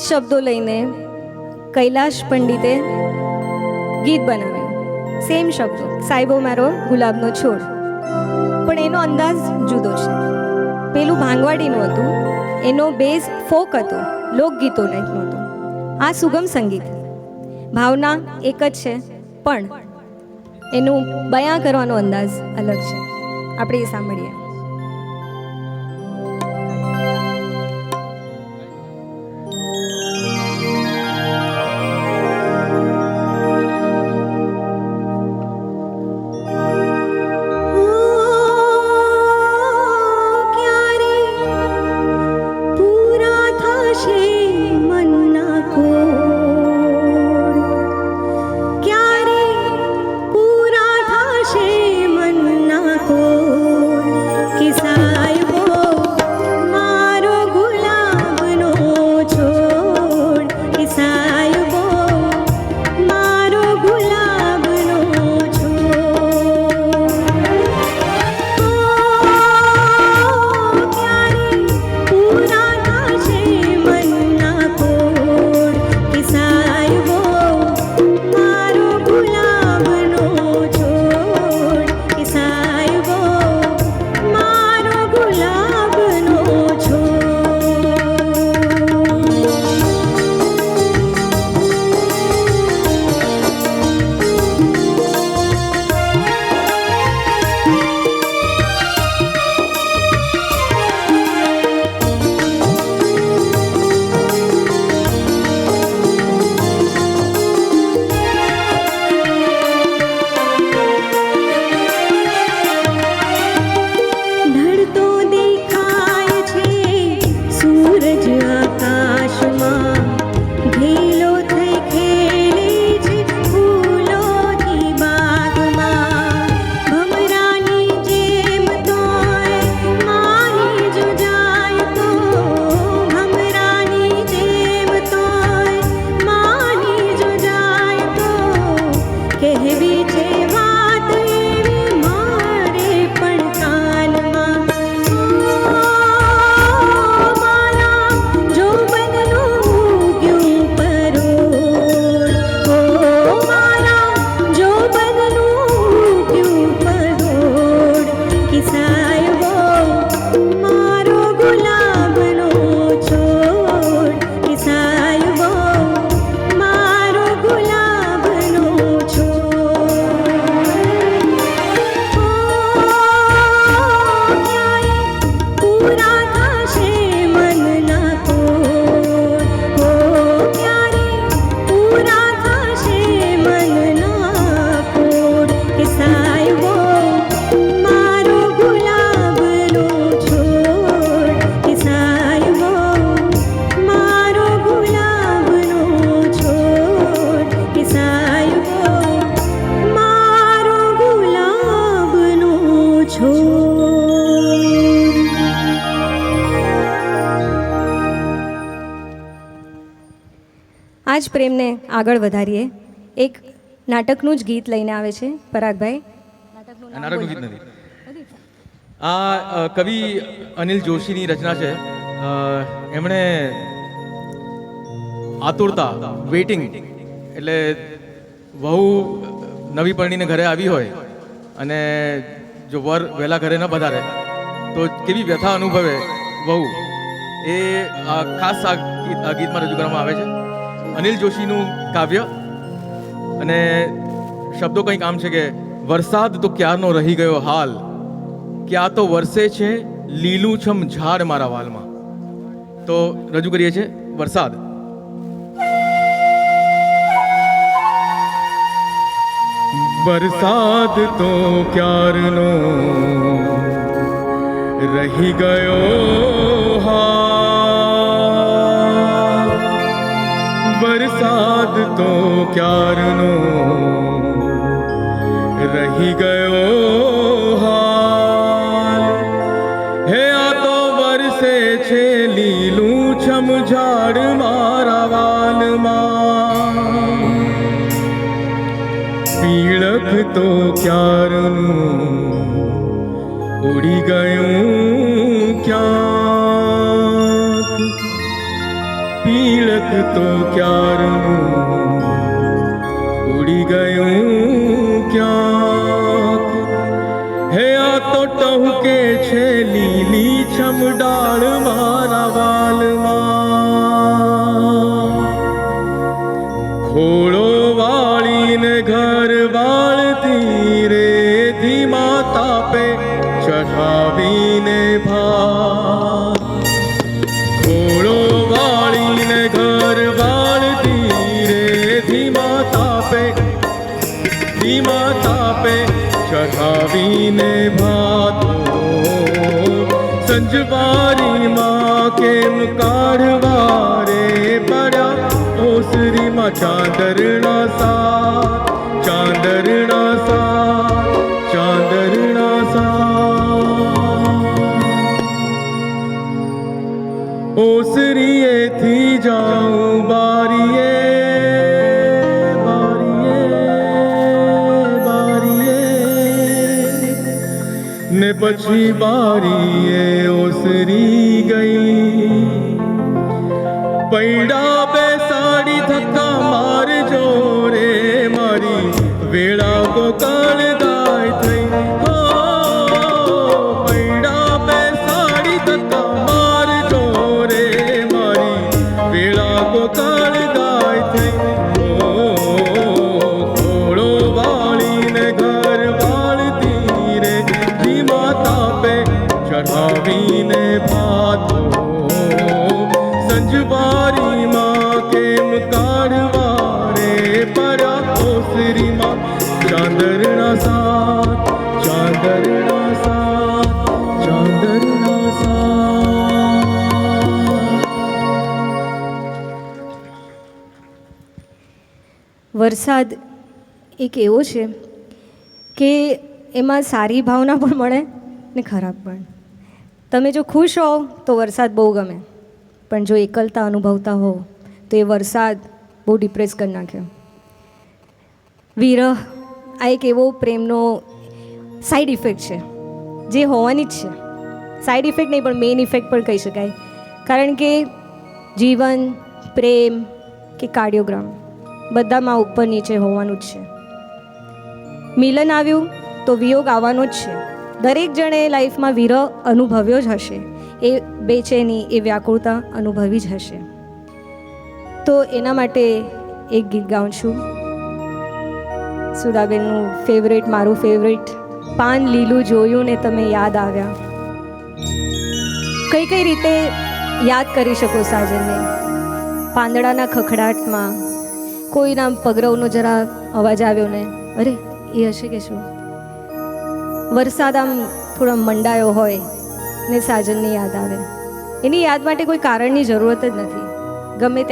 શબ્દો લઈને કૈલાશ પંડિતે ગીત બનાવ્યું. સેમ શબ્દો, સાહેબો મારો ગુલાબનો છોડ, પણ એનો અંદાજ જુદો છે. પેલું ભાંગવાડીનું હતું, એનો બેઝ ફોક હતો, લોકગીતો ટાઈપનો હતો. આ સુગમ સંગીત, ભાવના એક જ છે, પણ એનું બયાં કરવાનો અંદાજ અલગ છે. આપણે એ સાંભળીએ. ક્યારે પૂરા થશે મનના કોડ, ક્યારે પૂરા થશે મનના કોડ, કે સાહેબો મારો ગુલાબનો છોડ, કે સાહેબો મારો ગુલાબનો છોડ. ક્યારે પૂરા થશે મનના કોડ, કે સાહેબો મારો ગુલાબનો છોડ, કે સાહેબો મારો ગુલાબનો છોડ. ઢળતો દેખાય છે સૂરજ આકાશમાં, ઘેલો થઈ ખેલે છે ફૂલોની બાગમાં. ભમરાની જેમ તોય મારી જો જાય તો, ભમરાની જેમ તોય મારી જો જાય તો, કહેવી છે વાત એવી મારે પણ કાનમાં. મારા જોબનનું ઉગ્યું પરોળ, મારા જોબનનું ઉગ્યું પરોળ, કે સાહેબો મારો ગુલાબનો છોડ, કે સાહેબો મારો ગુલાબનો છોડ. ક્યારે પૂરા થશે મનના કોડ, ક્યારે પૂરા થશે મનના કોડ, કે સાહેબો મારો ગુલાબનો છોડ, કે સાહેબો મારો ગુલાબનો છોડ, કે સાહેબો મારો ગુલાબનો છોડ. આ જ પ્રેમને આગળ વધારીએ. એક નાટકનું જ ગીત લઈને આવે છે પરાગભાઈ. નાટકનું ગીત નથી. આ કવિ અનિલ જોશીની રચના છે. એમણે આતુરતા, વેઇટિંગ, એટલે વહુ નવી પરણીને ઘરે આવી હોય અને જો વર વહેલા ઘરે ન પધારે તો કેવી વ્યથા અનુભવે વહુ, એ ખાસ આ ગીતમાં રજૂ કરવામાં આવે છે. અનિલ જોશીનું કાવ્ય, અને શબ્દો કંઈક આમ છે કે વરસાદ તો ક્યારનો રહી ગયો હાલ, ક્યાં તો વરસે છે લીલુંછમ ઝાડ મારા વાલમાં. તો રજૂ કરીએ છીએ વરસાદ. વરસાદ તો ક્યારનો રહી ગયો હાલ, વરસાદ તો ક્યારનો રહી ગયો હાલ. હે આ તો વરસે છે લીલુંછમ ઝાડ મારા વાલમાં, પીળક તો ક્યારનું ઉડી ગયું ક્યાંક, તિલક તો ક્યારનું ઉડી ગયું ક્યાંક. હે આ તો ટહુકે છે લીલી છમડાળ મારા વાલમાં. ખોળો વાળીને ઘર વાળતી રે ધીમા તાપે ચઢાવીને ભાત. ખોળો વાળીને ઘર વાળતી રે ધીમા તાપે ચઢાવીને ભાત. સંજવારીમાં કેમ કાઢવા રે પડ્યા ઓસરીમાં ચાંદરણા સાથ, ચાંદરણા સાથ, ચાંદરણા સાથ. ઓસરીએથી જાઉં બારીએ, ને પછી બારીએ ઓસરી ગઈ. પૈડા બેસાડી ધક્કા મારજો રે મારી વેળા ગોકળ ગાય થઈ. હો પૈડા બેસાડી ધક્કા મારજો રે મારી વેળા ગોકળ ગાય થઈ. ખોળો વાળીને ઘર વાળતી રે ધીમા તાપે ચઢાવીને ભાતો. સંજવારીમાં કેમ કાઢવા રે પડ્યા ઓસરીમાં ચાંદરણા સાથ, ચાંદરણા સાથ, ચાંદરણા સાથ. વરસાદ એક એવો છે કે એમાં સારી ભાવના પણ મળે ને ખરાબ પણ. તમે જો ખુશ હો તો વરસાદ બહુ ગમે, પણ જો એકલતા અનુભવતા હો તો એ વરસાદ બહુ ડિપ્રેસ કરી નાખે. વિરહ આ એક એવો પ્રેમનો સાઈડ ઇફેક્ટ છે જે હોવાની જ છે. સાઈડ ઇફેક્ટ નહીં પણ મેઇન ઇફેક્ટ પણ કહી શકાય, કારણ કે જીવન, પ્રેમ કે કાર્ડિયોગ્રામ બધામાં ઉપર નીચે હોવાનું જ છે. મિલન આવ્યું તો વિયોગ આવવાનો જ છે. દરેક જણે લાઈફમાં વિરહ અનુભવ્યો જ હશે, એ બેચેની, એ વ્યાકુળતા અનુભવી જ હશે. તો એના માટે એક ગીત ગાઉં છું, સુધાબેનનું ફેવરેટ, મારું ફેવરેટ, પાન લીલું જોયું ને તમે યાદ આવ્યા. કઈ કઈ રીતે યાદ કરી શકો સાજનને? પાંદડાના ખખડાટમાં કોઈના પગરવનો જરા અવાજ આવ્યો ને અરે એ હશે કે શું? વરસાદ આમ થોડો મંડાયો હોય ને સાજનની યાદ આવે. એની યાદ માટે કોઈ કારણની જરૂરત જ નથી, ગમે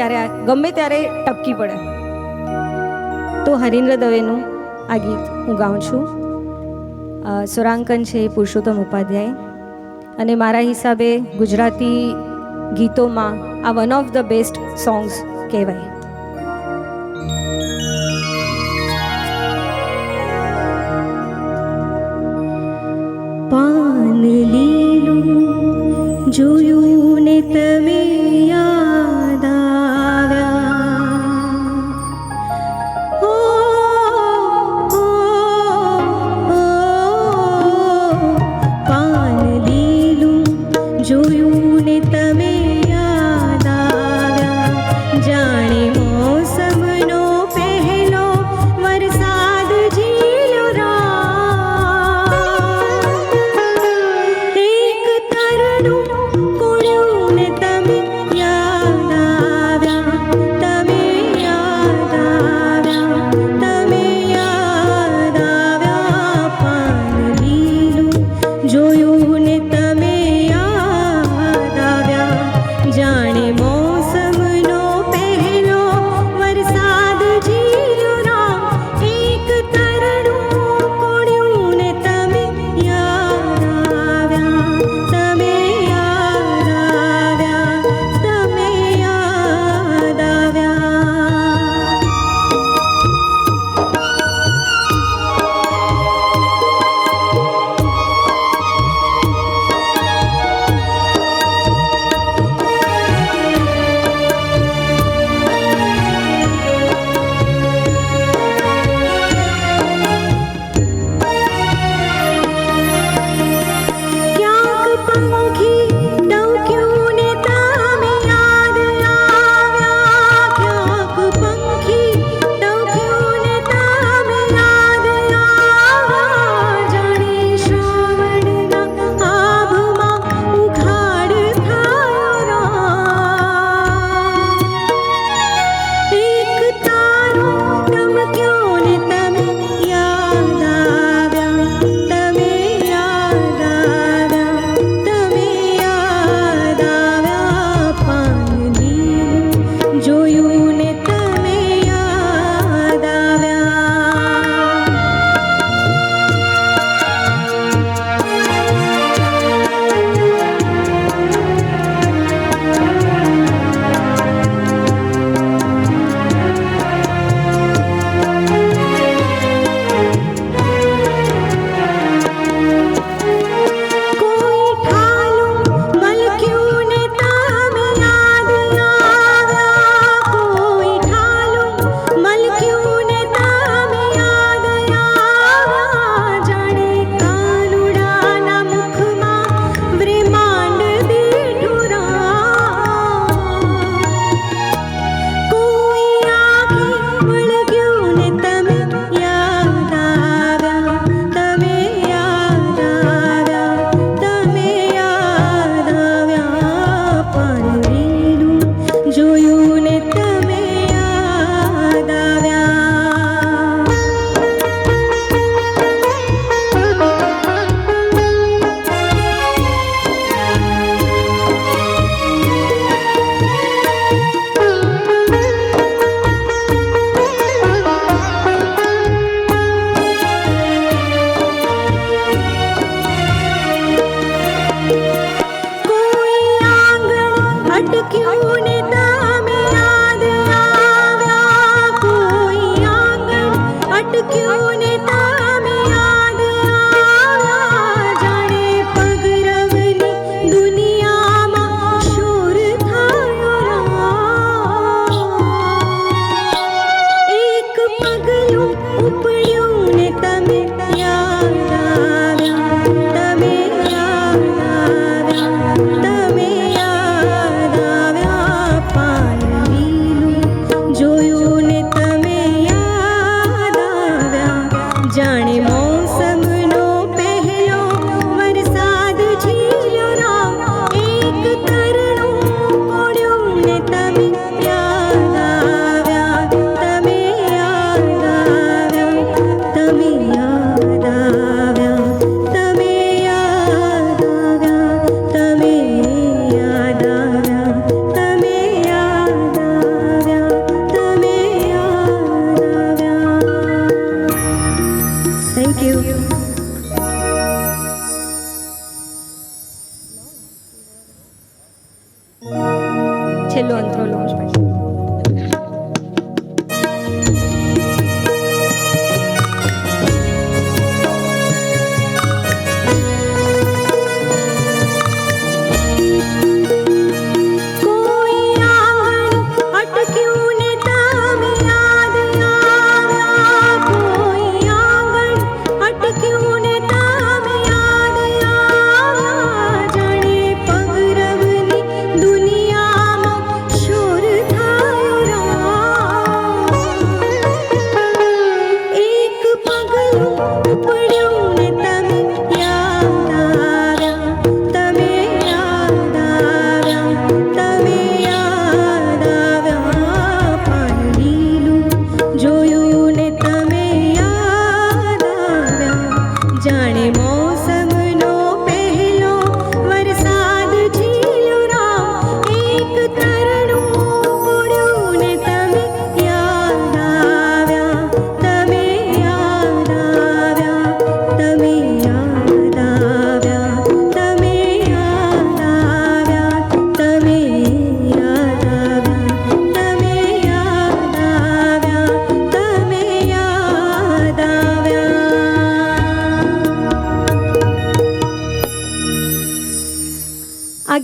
ત્યારે ટપકી પડે. તો હરીન્દ્ર દવેનું આ ગીત હું ગાઉં છું. સ્વરાંકન છે પુરુષોત્તમ ઉપાધ્યાય, અને મારા હિસાબે ગુજરાતી ગીતોમાં આ one of the best songs કહેવાય. પાન લીલું જોયું ને તમે યાદ આવ્યા. ઓ પાન લીલું જોયું ને તમે યાદ આવ્યા. જાણે મોસમનો પહેલો વરસાદ ઝીલ્યો રાત. એક તરણું કોળ્યું ને તમે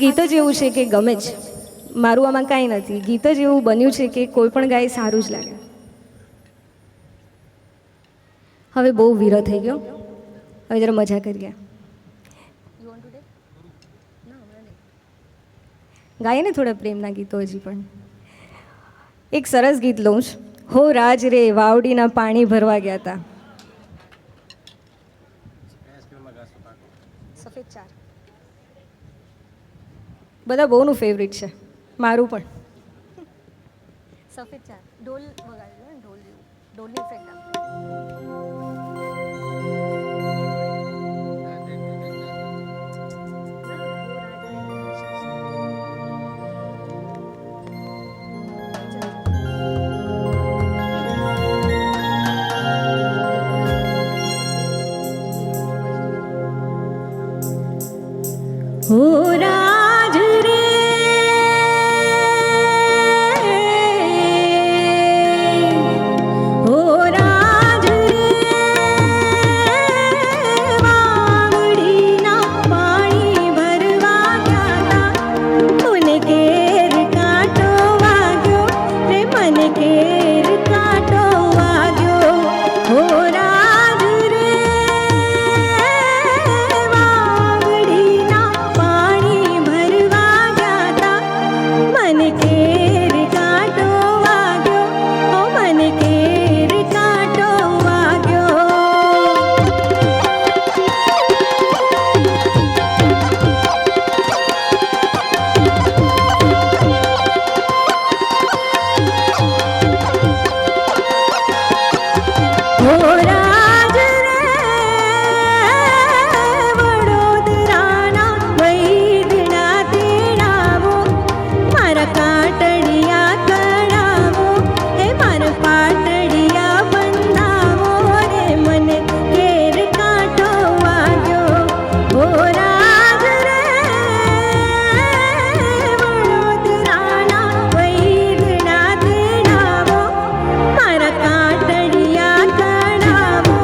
ગીત જ એવું છે કે ગમે જ, મારું આમાં કાંઈ નથી. ગીત જ એવું બન્યું છે કે કોઈ પણ ગાય સારું જ લાગે. હવે બહુ વિરહ થઈ ગયો, હવે જરા મજા કરીએ. ગાઈએ ને થોડા પ્રેમના ગીતો હજી પણ. એક સરસ ગીત લઉં છું. હો રાજ રે વાવડીના પાણી ભરવા ગયા હતા. સફેદ ચાર બધા બહુનું ફેવરિટ છે, મારું પણ. સફેદ ચાર ઢોલ વગાડ્યું ને, ઢોલ જેવું, ઢોલની ઇફેક્ટ આપે. हो राज रे हो राज रे वावड़ीना पाणी भरवा गया था મને કેર કાંટો વાગ્યો રે મને કેર કાંટો વાગ્યો હો રાજ રે વાવડીના પાણી ભરવા ગયા તા મને કેર કાંટો વાગ્યો ઓ મને કેર કાંટો વાગ્યો હો રાજ રે વડોદરાના વૈદના તેડાવો મારા કાટડિયા કરાવો હે મારા પાટડિયા બંધાવો રે મને કેર કાંટો વાગ્યો હો રાજ રે વડોદરાના વૈદના તેડાવો મારા કાટડિયા કરાવો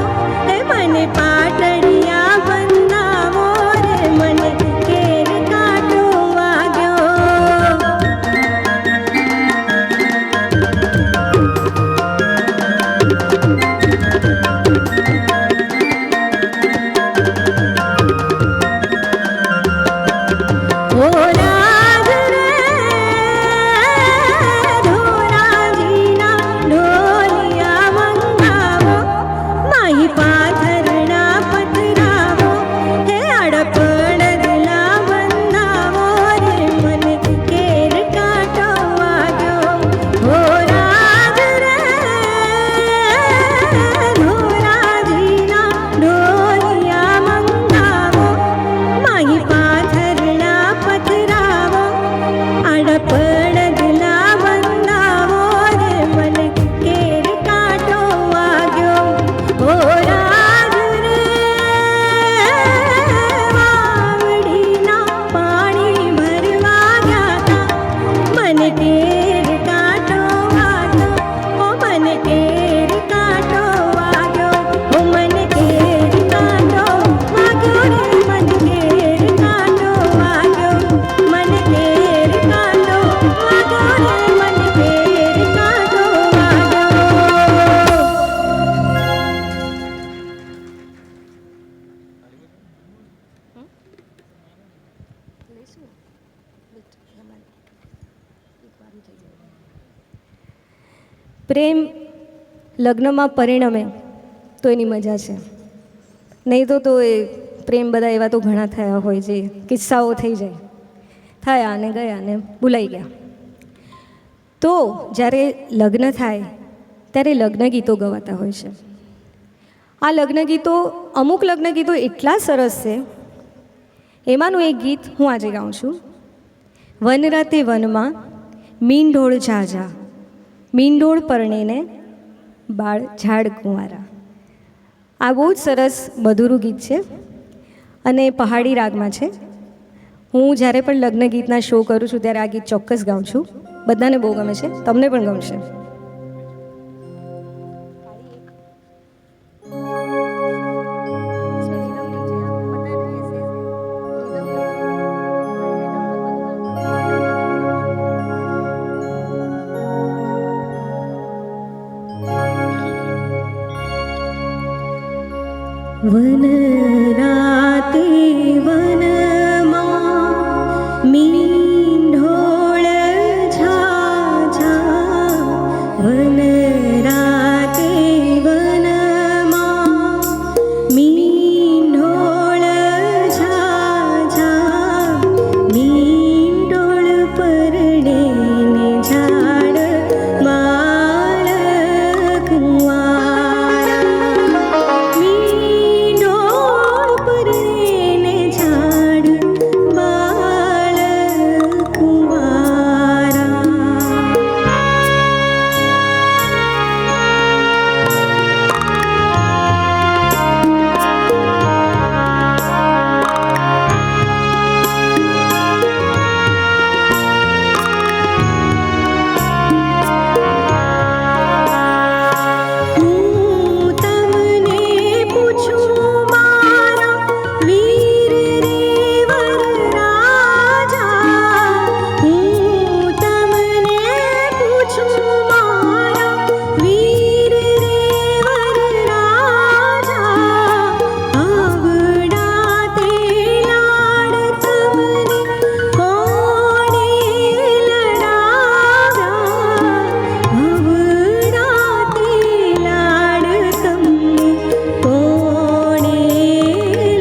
હે મને પાટડિયા બંધાવો રે મને કેર કાંટો વાગ્યો હો રાજ રે ધોરાજીના ઢોલિયા મંગાવો માહી પાથરણા પધરાવો હે અડપડદલા બંધાવો રે મને કેર કાંટો વાગ્યો હો રાજ રે ધોરાજીના ઢોલિયા મંગાવો માહી પાથરણા પધરાવો અડપડદલા બંધાવો રે મને કેર કાંટો વાગ્યો હો રાજ રે વાવડીના પાણી ભરવા ગયા તા મને કેર કાંટો વાગ્યો ઓ મને કેર કાંટો વાગ્યો ઓ મને કેર કાંટો વાગ્યો રે મને કેર કાંટો વાગ્યો મને કેર કાંટો વાગ્યો રે મને કેર કાંટો પ્રેમ લગ્નમાં પરિણમે તો એની મજા છે, નહીં તો એ પ્રેમ બધા એવા તો ઘણા થયા હોય જે કિસ્સાઓ થઈ જાય, થયા અને ગયા ને ભૂલાઈ ગયા. તો જ્યારે લગ્ન થાય ત્યારે લગ્ન ગીતો ગવાતા હોય છે. આ લગ્ન ગીતો, અમુક લગ્ન ગીતો એટલા સરસ છે. એમાંનું એક ગીત હું આજે ગાઉં છું. વનરાતે વનમાં મીંઢોળ ઝાઝા મીંઢોળ પરણીને બાળ ઝાડ કુંવારા. આ બહુ જ સરસ મધુરું ગીત છે અને પહાડી રાગમાં છે. હું જ્યારે પણ લગ્ન ગીતના શો કરું છું ત્યારે આ ગીત ચોક્કસ ગાઉં છું. બધાને બહુ ગમે છે, તમને પણ ગમશે. વન રાતે વનમાં મીંઢોળ ઝાઝા વન રાતે વનમાં મીંઢોળ ઝાઝા મીંઢોળ પરણે ને ઝાડ માળ કુંવારા મીંઢોળ પરણે ને ઝાડ માળ કુંવારા હું તમને પૂછું મારા વીર રે વરરાજા હું તમને પૂછું મારા વીર રે વરરાજા આવડા તે લાડ તમને કોણે લડાવ્યા આવડા તે લાડ તમને કોણે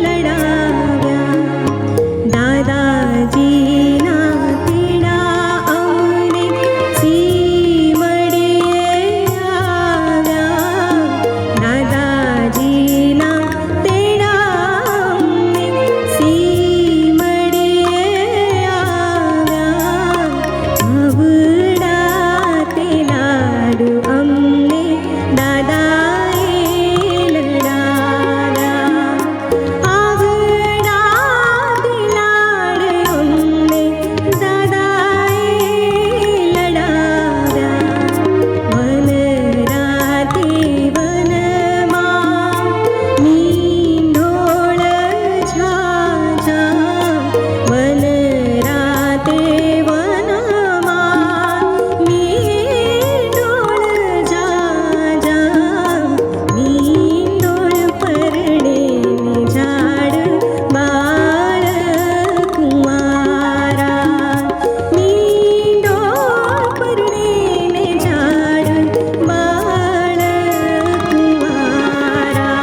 લડાવ્યા દાદાજીના તેડા અમને સીમડીએ આવ્યા દાદાજીના તેડા અમને સીમડીએ આવ્યા આવડા તે લાડ અમને દાદાએ લડાવ્યા આવડા તે લાડ અમને દાદાએ લડાવ્યા વન રાતે વનમાં મીંઢોળ ઝાઝા વન રાતે વનમાં મીંઢોળ ઝાઝા મીંઢોળ પરણે ને ઝાડ બાળ કુંવારા મીંઢોળ પરણે ને ઝાડ બાળ કુંવારા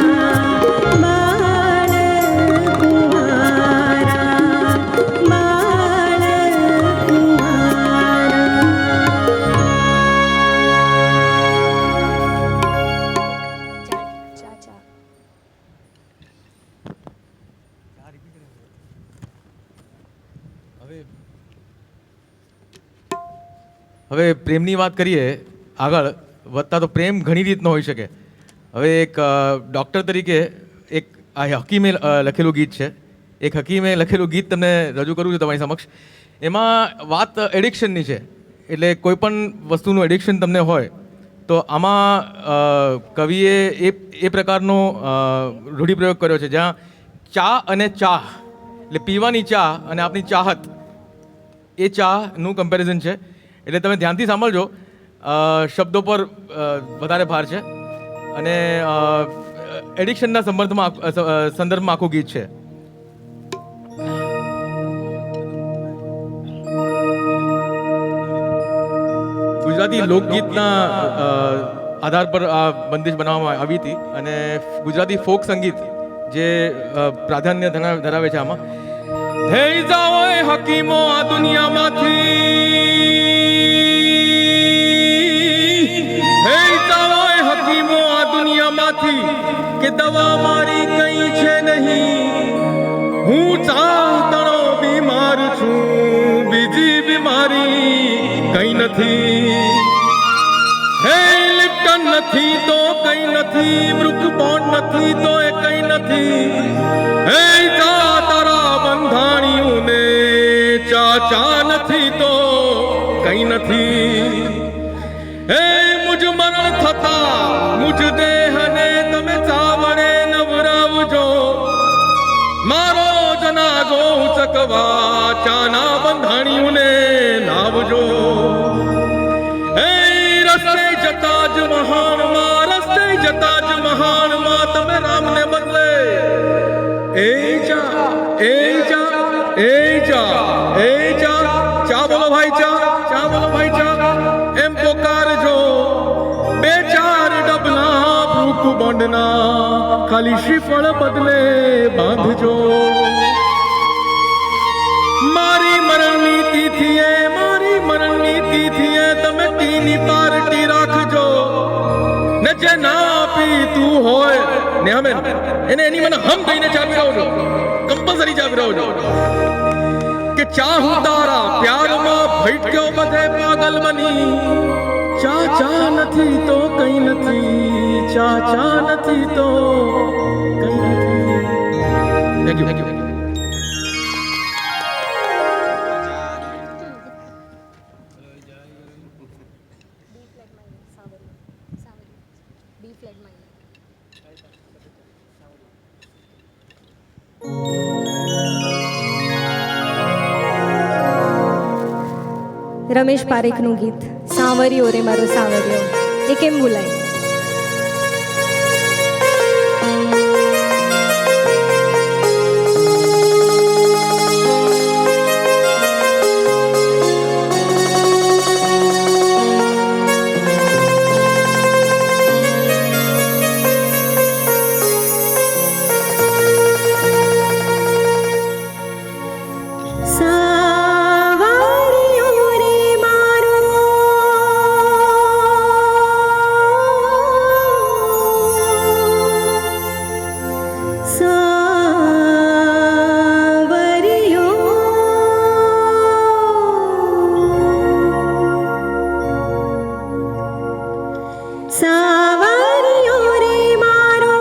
બાળ કુંવારા બાળ હવે પ્રેમની વાત કરીએ આગળ વધતા તો પ્રેમ ઘણી રીતનો હોઈ શકે. હવે એક ડૉક્ટર તરીકે એક આ હકીમે લખેલું ગીત છે. એક હકીમે લખેલું ગીત તમને રજૂ કરું છું તમારી સમક્ષ. એમાં વાત એડિક્શનની છે. એટલે કોઈ પણ વસ્તુનું એડિક્શન તમને હોય તો આમાં કવિએ એ પ્રકારનો રૂઢિપ્રયોગ કર્યો છે જ્યાં ચા અને ચાહ એટલે પીવાની ચા અને આપની ચાહત એ ચાનું કમ્પેરિઝન છે. એટલે તમે ધ્યાનથી સાંભળજો. શબ્દો પર વધારે ભાર છે અને એડિક્શનના સંદર્ભમાં આખું ગીત છે. ગુજરાતી લોકગીતના આધાર પર આ બંદિશ બનાવવામાં આવી હતી અને ગુજરાતી ફોક સંગીત જે પ્રાધાન્ય ધરાવે છે આમાં. થઈ જાઓ એ હકીમો આ દુનિયામાંથી, થઈ જાઓ એ હકીમો આ દુનિયામાંથી કે દવા મારી કઈ છે નહીં. હું ચાહતણો બીમાર છું, બીજી બીમારી કઈ નથી. હે લિપ્ટન નથી તો કઈ નથી, બ્રુકબોન્ડ નથી તો એ કઈ નથી. હે જા તારા બંધાણીઓને ચાચા નથી તો કઈ નથી. હે મુજ મરણ થતા મુજ દેહને તમે ચાવડે નવરાવજો, મારો જનાઝો ઉચકવા ચાના બંધાણીઓને લાવજો. હે રસ્તે જતા જ મહાનમાં, રસ્તે જતા જ મહાનમાં તમે રામને બદલે એ ચા એ ચા એ ચા એ ચા ચા બોલો ભાઈ ચા બોલો ભાઈ ચા એમ પોકારજો બે ચાર ડબલા ભૂખ બોંડના ખાલી શ્રીફળ બદલે બાંધજો મારી મરણની તિથિએ તમે ટીની પાર્ટી રાખજો ને જે ના પીતું હોય ને અમે એને એની મને હમ કહીને ચા પીરાવજો કમ્પલસરી ચા પીરાવજો કે ચા હું તારા પ્યારમાં ભટક્યો બધે પાગલ બની ચા નથી તો કઈ નથી ચા નથી તો કઈ નથી. Thank you. રમેશ પારેખનું ગીત સાંવરિયો રે મારો સાંવરિયો, એ કેમ ભૂલાય? સાવરિયો રે મારો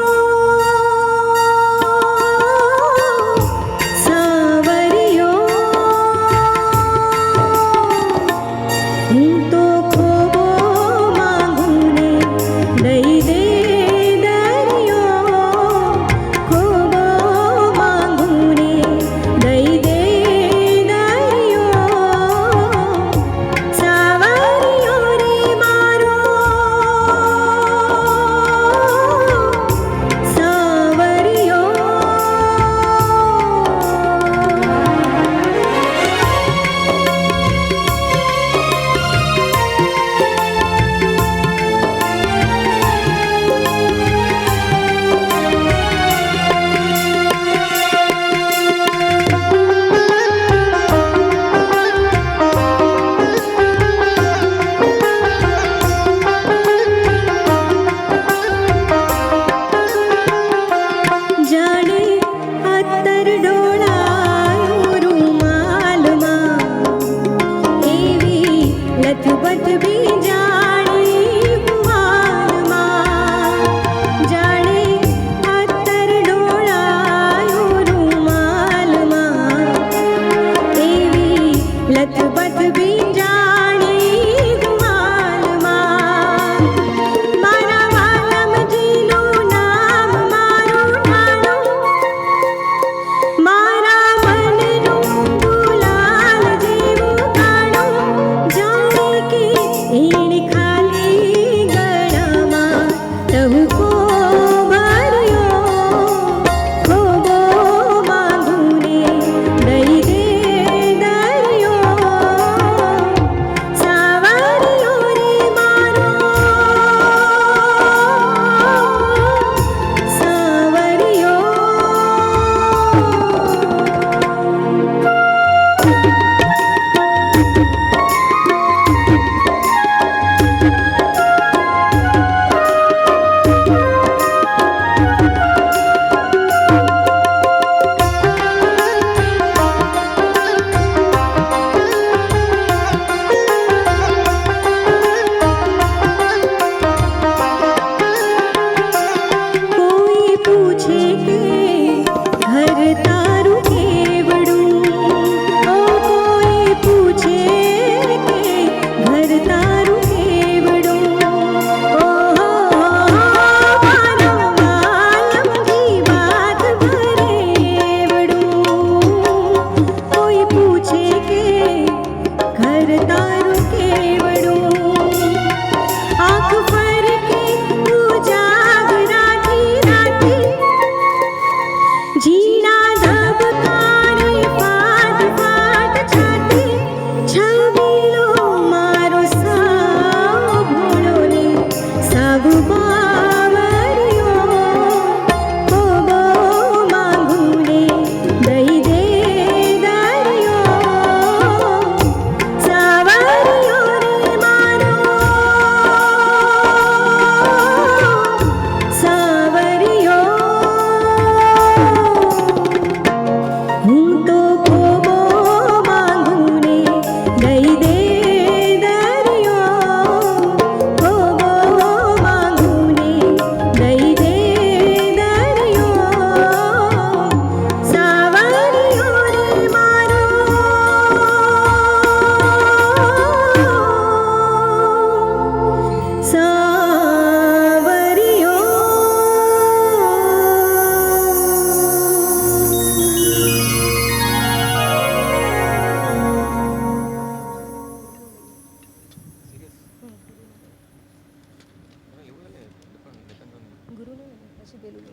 પછી પેલું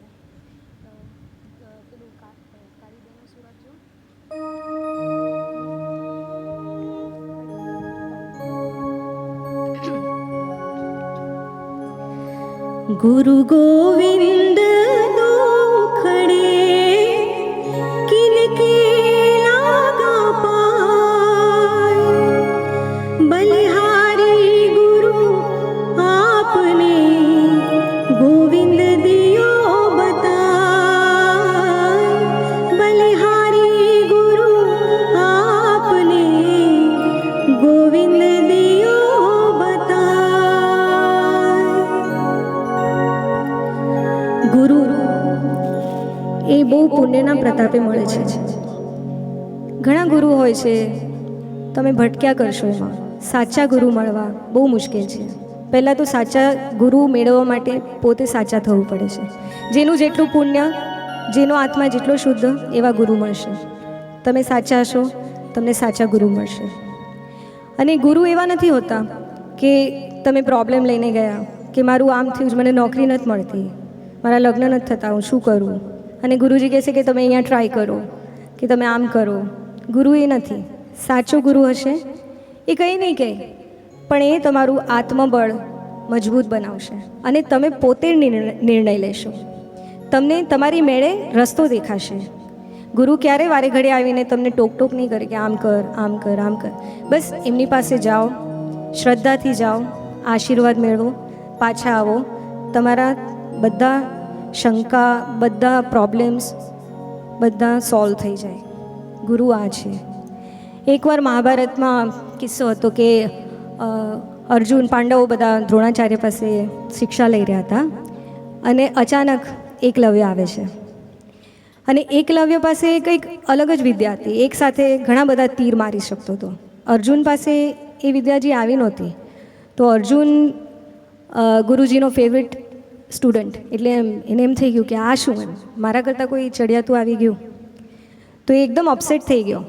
गुरु गोविंद दो खड़े किनके लागा पाए बलिहारी गुरु आपने गोविंद दियो बताए बलिहारी गुरु आपने गोविंद दियो ગુરુ એ બહુ પુણ્યના પ્રતાપે મળે છે. ઘણા ગુરુ હોય છે, તમે ભટક્યા કરશો એમાં. સાચા ગુરુ મળવા બહુ મુશ્કેલ છે. પહેલાં તો સાચા ગુરુ મેળવવા માટે પોતે સાચા થવું પડે છે. જેનું જેટલું પુણ્ય, જેનો આત્મા જેટલો શુદ્ધ, એવા ગુરુ મળશે. તમે સાચા હશો, તમને સાચા ગુરુ મળશે. અને ગુરુ એવા નથી હોતા કે તમે પ્રોબ્લેમ લઈને ગયા કે મારું આમ થયું, મને નોકરી નથી મળતી, મારા લગ્ન નથી થતા, હું શું કરું? અને ગુરુજી કહે છે કે તમે અહીંયા ટ્રાય કરો, કે તમે આમ કરો. ગુરુ એ નથી. સાચો ગુરુ હશે એ કંઈ નહીં કહે, પણ એ તમારું આત્મબળ મજબૂત બનાવશે અને તમે પોતે નિર્ણય લેશો. તમને તમારી મેળે રસ્તો દેખાશે. ગુરુ ક્યારે વારે ઘડી આવીને તમને ટોક નહીં કરે કે આમ કર, આમ કર, આમ કર. બસ એમની પાસે જાઓ, શ્રદ્ધાથી જાઓ, આશીર્વાદ મેળવો, પાછા આવો. તમારા બધા શંકા, બધા પ્રોબ્લેમ્સ બધા સોલ્વ થઈ જાય. ગુરુ આ છે. એકવાર મહાભારતમાં કિસ્સો હતો કે અર્જુન, પાંડવો બધા દ્રોણાચાર્ય પાસે શિક્ષા લઈ રહ્યા હતા અને અચાનક એકલવ્ય આવે છે. અને એકલવ્ય પાસે કંઈક અલગ જ વિદ્યા હતી. એક સાથે ઘણા બધા તીર મારી શકતો હતો. અર્જુન પાસે એ વિદ્યા જે આવી નહોતી. તો અર્જુન ગુરુજીનો ફેવરેટ સ્ટુડન્ટ, એટલે એને એમ થઈ ગયું કે આ શું, મારા કરતાં કોઈ ચડિયાતું આવી ગયું. તો એ એકદમ અપસેટ થઈ ગયો.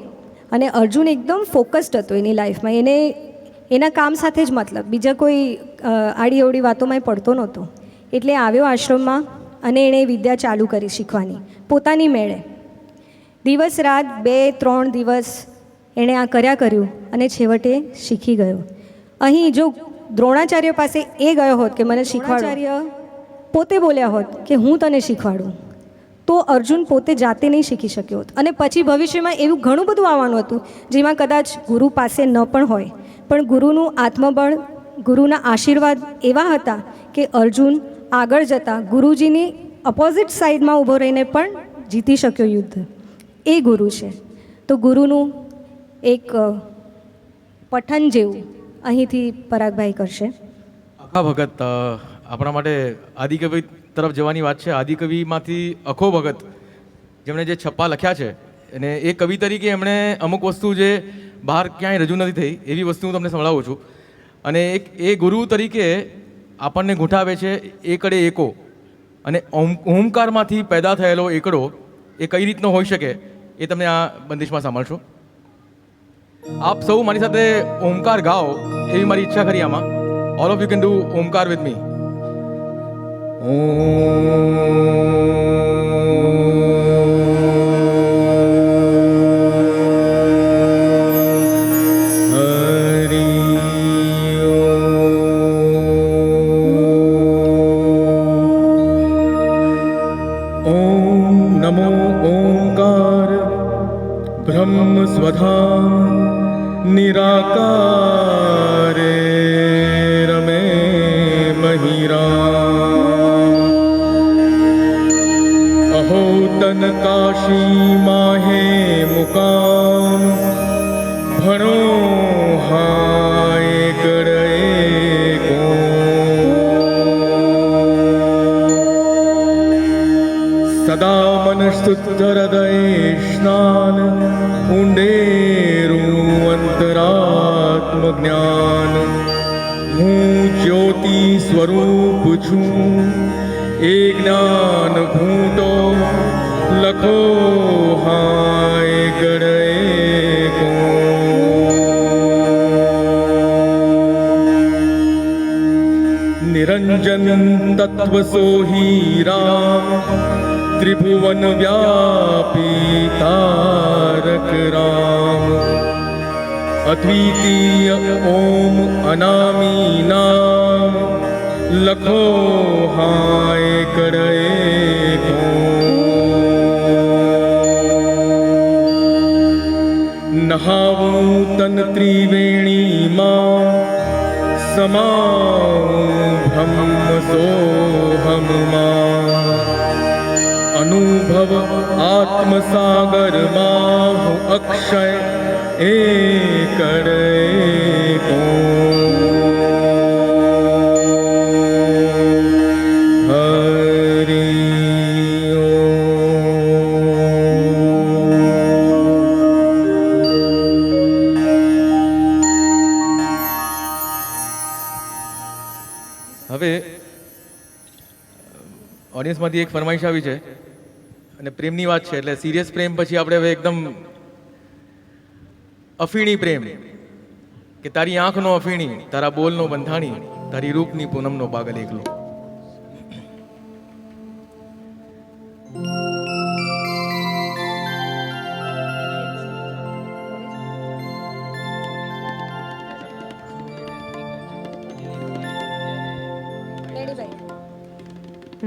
અને અર્જુન એકદમ ફોકસ્ડ હતો એની લાઈફમાં. એને એના કામ સાથે જ મતલબ, બીજા કોઈ આડી અવડી વાતોમાં પડતો નહોતો. એટલે આવ્યો આશ્રમમાં અને એણે વિદ્યા ચાલુ કરી શીખવાની પોતાની મેળે. દિવસ રાત 2-3 દિવસ એણે આ કર્યું અને છેવટે શીખી ગયો. અહીં જો દ્રોણાચાર્ય પાસે એ ગયો હોત કે મને શીખવાડો, પોતે બોલ્યા હોત કે હું તને શીખવાડું, તો અર્જુન પોતે જાતે નહીં શીખી શક્યો હોત. અને પછી ભવિષ્યમાં એવું ઘણું બધું આવવાનું હતું જેમાં કદાચ ગુરુ પાસે ન પણ હોય, પણ ગુરુનું આત્મબળ, ગુરુના આશીર્વાદ એવા હતા કે અર્જુન આગળ જતાં ગુરુજીની અપોઝિટ સાઈડમાં ઊભો રહીને પણ જીતી શક્યો યુદ્ધ. એ ગુરુ છે. તો ગુરુનું એક પઠન જેવું અહીંથી પરાગભાઈ કરશે. અખા ભગત આપણા માટે આદિકવિ તરફ જવાની વાત છે. આદિકવિમાંથી અખો ભગત, જેમણે જે છપ્પા લખ્યા છે, અને એ કવિ તરીકે એમણે અમુક વસ્તુ જે બહાર ક્યાંય રજૂ નથી થઈ એવી વસ્તુ હું તમને સંભળાવું છું. અને એ ગુરુ તરીકે આપણને ગૂંઠાવે છે એકડે એકો. અને ઓમકારમાંથી પેદા થયેલો એકડો એ કઈ રીતનો હોઈ શકે એ તમને આ બંદિશમાં સાંભળશો. આપ સૌ મારી સાથે ઓમકાર ગાઓ એવી મારી ઈચ્છા ખરી આમાં. All of you can do Omkar with me. ब्रह्म स्वधा निराकारे रमे महिरा अहो तन काशी माहे मुकाम भणो हाय गड़े को सदा मन शुद्ध हृदय स्नान ઊંડેરું અંતરાત્મ જ્ઞાન હું જ્યોતિ સ્વરૂપ છું એ જ્ઞાન ભૂતો લખો હાય ગળે કો નિરંજન निरंजन तत्व सोही राम, त्रिभुवन व्यापी तारक राम। अद्वितीय ओम अनामी नाम, लखो हाय करे को। नहावूं तन त्रिवेणी मां, समाऊं ब्रह्म सोहम मां। अनुभव आत्म सागर माहु अक्षय एकड़ एको। हरि હવે ઓડિયન્સમાંથી એક ફરમાઈશ આવી છે અને પ્રેમની વાત છે એટલે સિરિયસ પ્રેમ પછી આપણે હવે એકદમ અફીણી પ્રેમ કે તારી આંખનો અફીણી, તારા બોલનો બંધાણી, તારી રૂપની પૂનમનો પાગલ એકલો.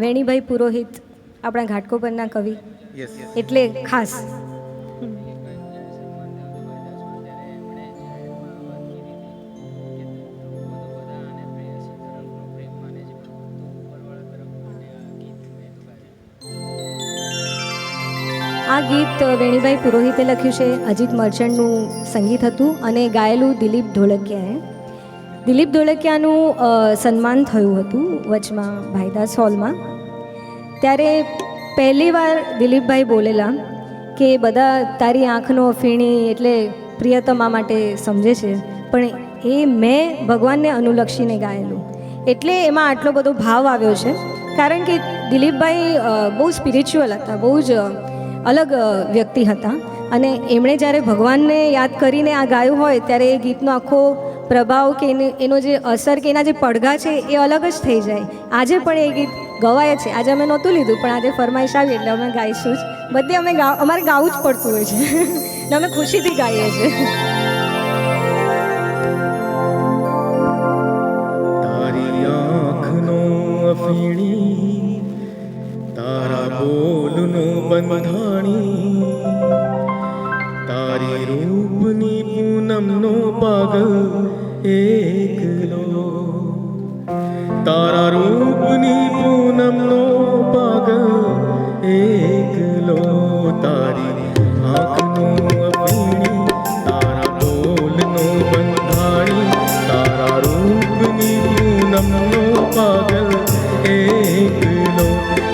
વેણીભાઈ પુરોહિત આપણા ઘાટકોપરના કવિ, યસ એટલે ખાસ આ ગીત વેણીભાઈ પુરોહિતે લખ્યું છે. અજીત મર્ચન્ટનું સંગીત હતું અને ગાયેલું દિલીપ ધોળકિયાએ. દિલીપ ધોળકિયાનું સન્માન થયું હતું વચમાં ભાઈદાસ હોલમાં. ત્યારે પહેલીવાર દિલીપભાઈ બોલેલા કે બધા તારી આંખનો અફીણી એટલે પ્રિયતમા માટે સમજે છે, પણ એ મેં ભગવાનને અનુલક્ષીને ગાયેલું, એટલે એમાં આટલો બધો ભાવ આવ્યો છે. કારણ કે દિલીપભાઈ બહુ સ્પિરિચ્યુઅલ હતા, બહુ જ અલગ વ્યક્તિ હતા અને એમણે જ્યારે ભગવાનને યાદ કરીને આ ગાયું હોય ત્યારે એ ગીતનો આખો પ્રભાવ કે એનો જે અસર કે એના જે પડઘા છે એ અલગ જ થઈ જાય. આજે પણ એ ગીત ગવાય છે. આજે અમે નહોતું લીધું પણ આજે ફરમાઈશ આવી એટલે અમે ગાઈશું જ. બધે અમે અમારે ગાવું જ પડતું હોય છે ને અમે ખુશીથી ગાઈએ છીએ. તારી આંખનો અફીણી, તારા બોલનો બંધાણી, તારી રૂપની પૂનમનો પાગલ એકલો. તારા રૂપની પૂનમનો પાગલ એકલો. તારી આંખનો અફીણી, તારા બોલનો બંધાણી, તારા રૂપની પૂનમનો પાગલ એકલો.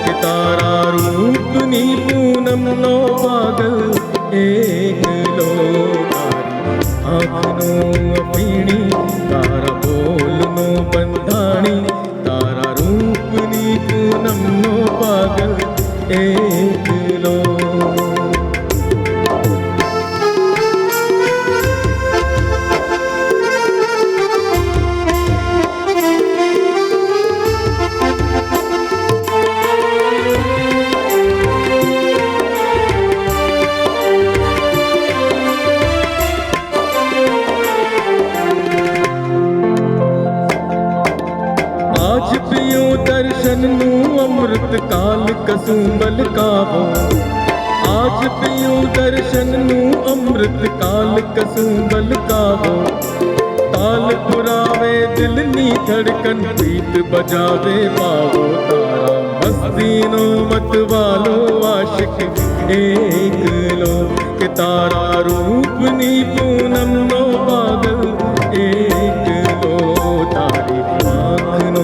કે તારા રૂપની પૂનમનો પાગલ એકલો. આંખનો અફીણી, તારા બોલનો બંધાણી, તારા રૂપની પૂનમનો પાગલ એકલો. आज पियो दर्शनનું અમૃત કાલ કસુંબલ કાવો. આજ पियो દર્શનનું અમૃત કાલ કસુંબલ કાવો. તાલ પુરાવે દિલની ધડકન, પ્રીત બજાવે પાવો. તારા મસ્તીનો મતવાલો આશિક એકલો. કે તારા રૂપની પૂનમનો પાગલ એકલો. તારી આંખનો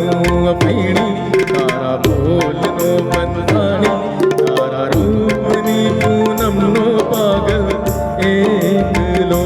અફીણી, તારા બોલનો બંધાણી, તારા રૂપની પૂનમનો પાગલ એકલો.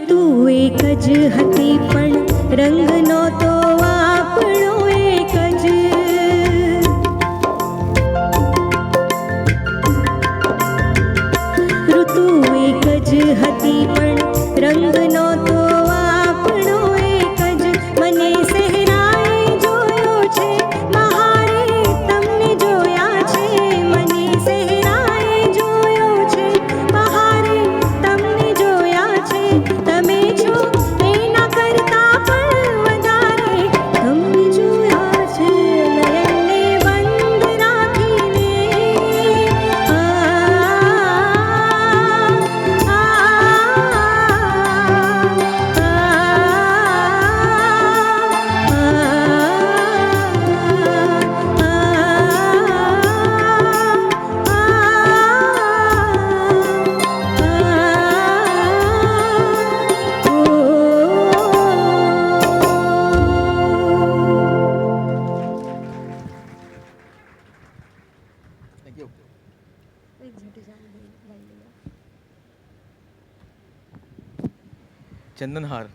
ઋતુ એક જ હતી પણ રંગનો તો આપણો એક જ. ઋતુ એક જ હતી પણ રંગનો તો આપણો એક જ. મને સહેરાએ જોયો છે બહારે તમને જોયા છે. મને સહેરાએ જોયો છે બહારે તમને જોયા છે. તમે છો એના કરતા પણ વધારે તમને જોયા છે. નયનને બંધ રાખીને ચંદનહાર.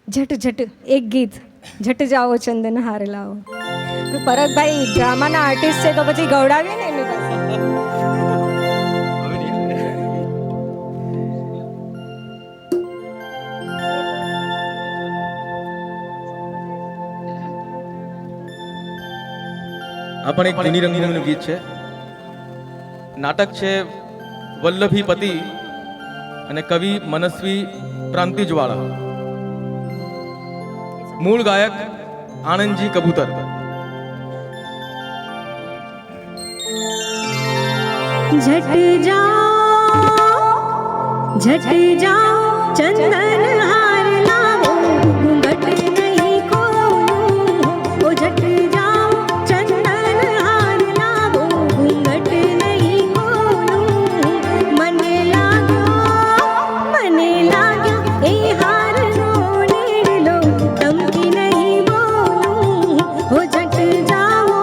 झट झट એક ગીત झट જાઓ ચંદનહાર લાવો. પરતભાઈ ડ્રામાના આર્ટિસ્ટ છે તો પછી ગવડાવીએ ને એમની પાસે. હવે નહીં. આ પણ એક જૂની રંગભૂમિનું ગીત છે. નાટક છે વલ્લભીપતિ અને કવિ મનસ્વી પ્રાંતિજવાળા. મૂળ ગાયક આનંદજી કબૂતર. झट जाओ चंदन हार लाओ घूंघट नहीं खोलूं हो. झट जाओ चंदन हार लाओ घूंघट नहीं खोलूं. મને લાગ્યો એ હારનો લેડલો તમથી નહીં બોલું હો. झट जाओ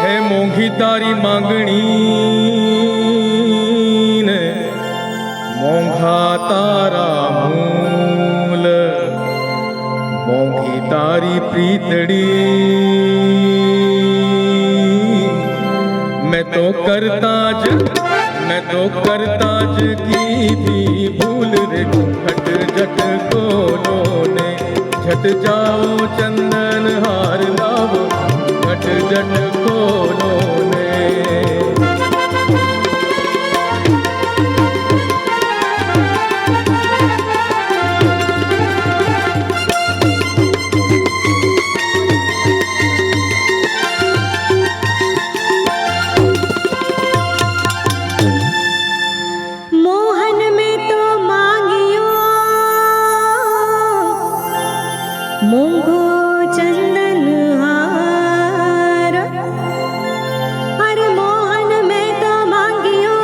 હે મોંઘી તારી માંગણી ને મોંઘા તારા મૂલ. મોંઘી તારી પ્રીતડી मैं तो करता ज की भूल रे. घट झट खोलो ने झट जाओ चंदन हार लाओ. झट झट खोलो ने मोहन में तो मांगियो मोंघो चंदन हार. अरे मोहन में तो मांगियो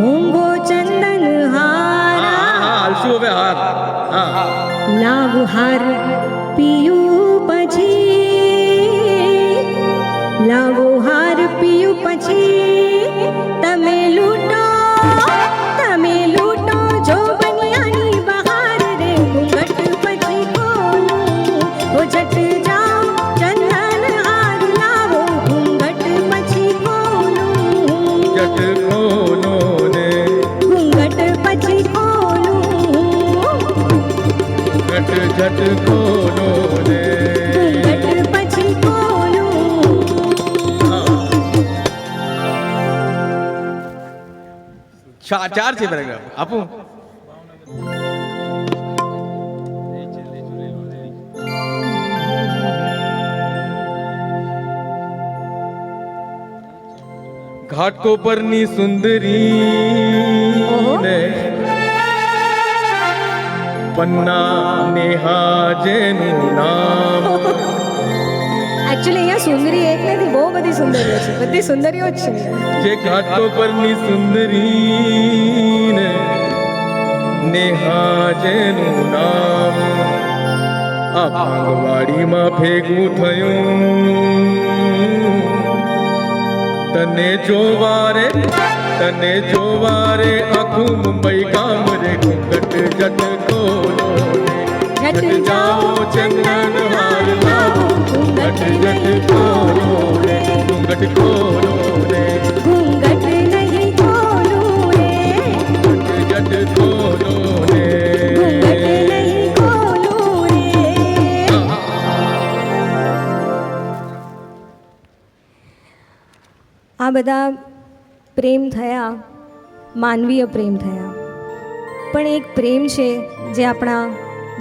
मोंघो चंदन हार. हालशू હવે હાર. હા लाव हार पियू પછી लावो हार पियू પછી તમે લૂટો જો બનિયાની બહાર રે. ઘૂંઘટ પછી ખોલું હો. झट जाओ ચંદન હાર લાવો ઘૂંઘટ પછી ખોલું. झट खोलो ने ઘૂંઘટ પછી ખોલું. झट झट खोलो ने ઘૂંઘટ પછી ખોલું. ચાર છે પેરેગ્રાફ આપું. घाट को पરની સુંદરી ને પન્ના નેહા જેનું નામ. એકચ્યુઅલી અહીંયા સુંદરી એક નથી, બહુ બધી સુંદરીઓ છે, બધી સુંદરીઓ જ છે. જે ઘાટો પરની સુંદરી ને નેહા જેનું નામ આ ભાંગવાડીમાં ભેગું થયું. તને જોવારે આખું મુંબઈ ગામ રે ઘૂંઘટ જટ ખોલો રે જટ જાઓ ચંદન હાર લાવો ઘૂંઘટ જટ ખોલો રે ઘૂંઘટ ખોલો રે ઘૂંઘટ નહીં ખોલું રે, ઘૂંઘટ જટ ખોલો રે ઘૂંઘટ નહીં ખોલું રે. આ બધા પ્રેમ થયા, માનવીય પ્રેમ થયા, પણ એક પ્રેમ છે જે આપણા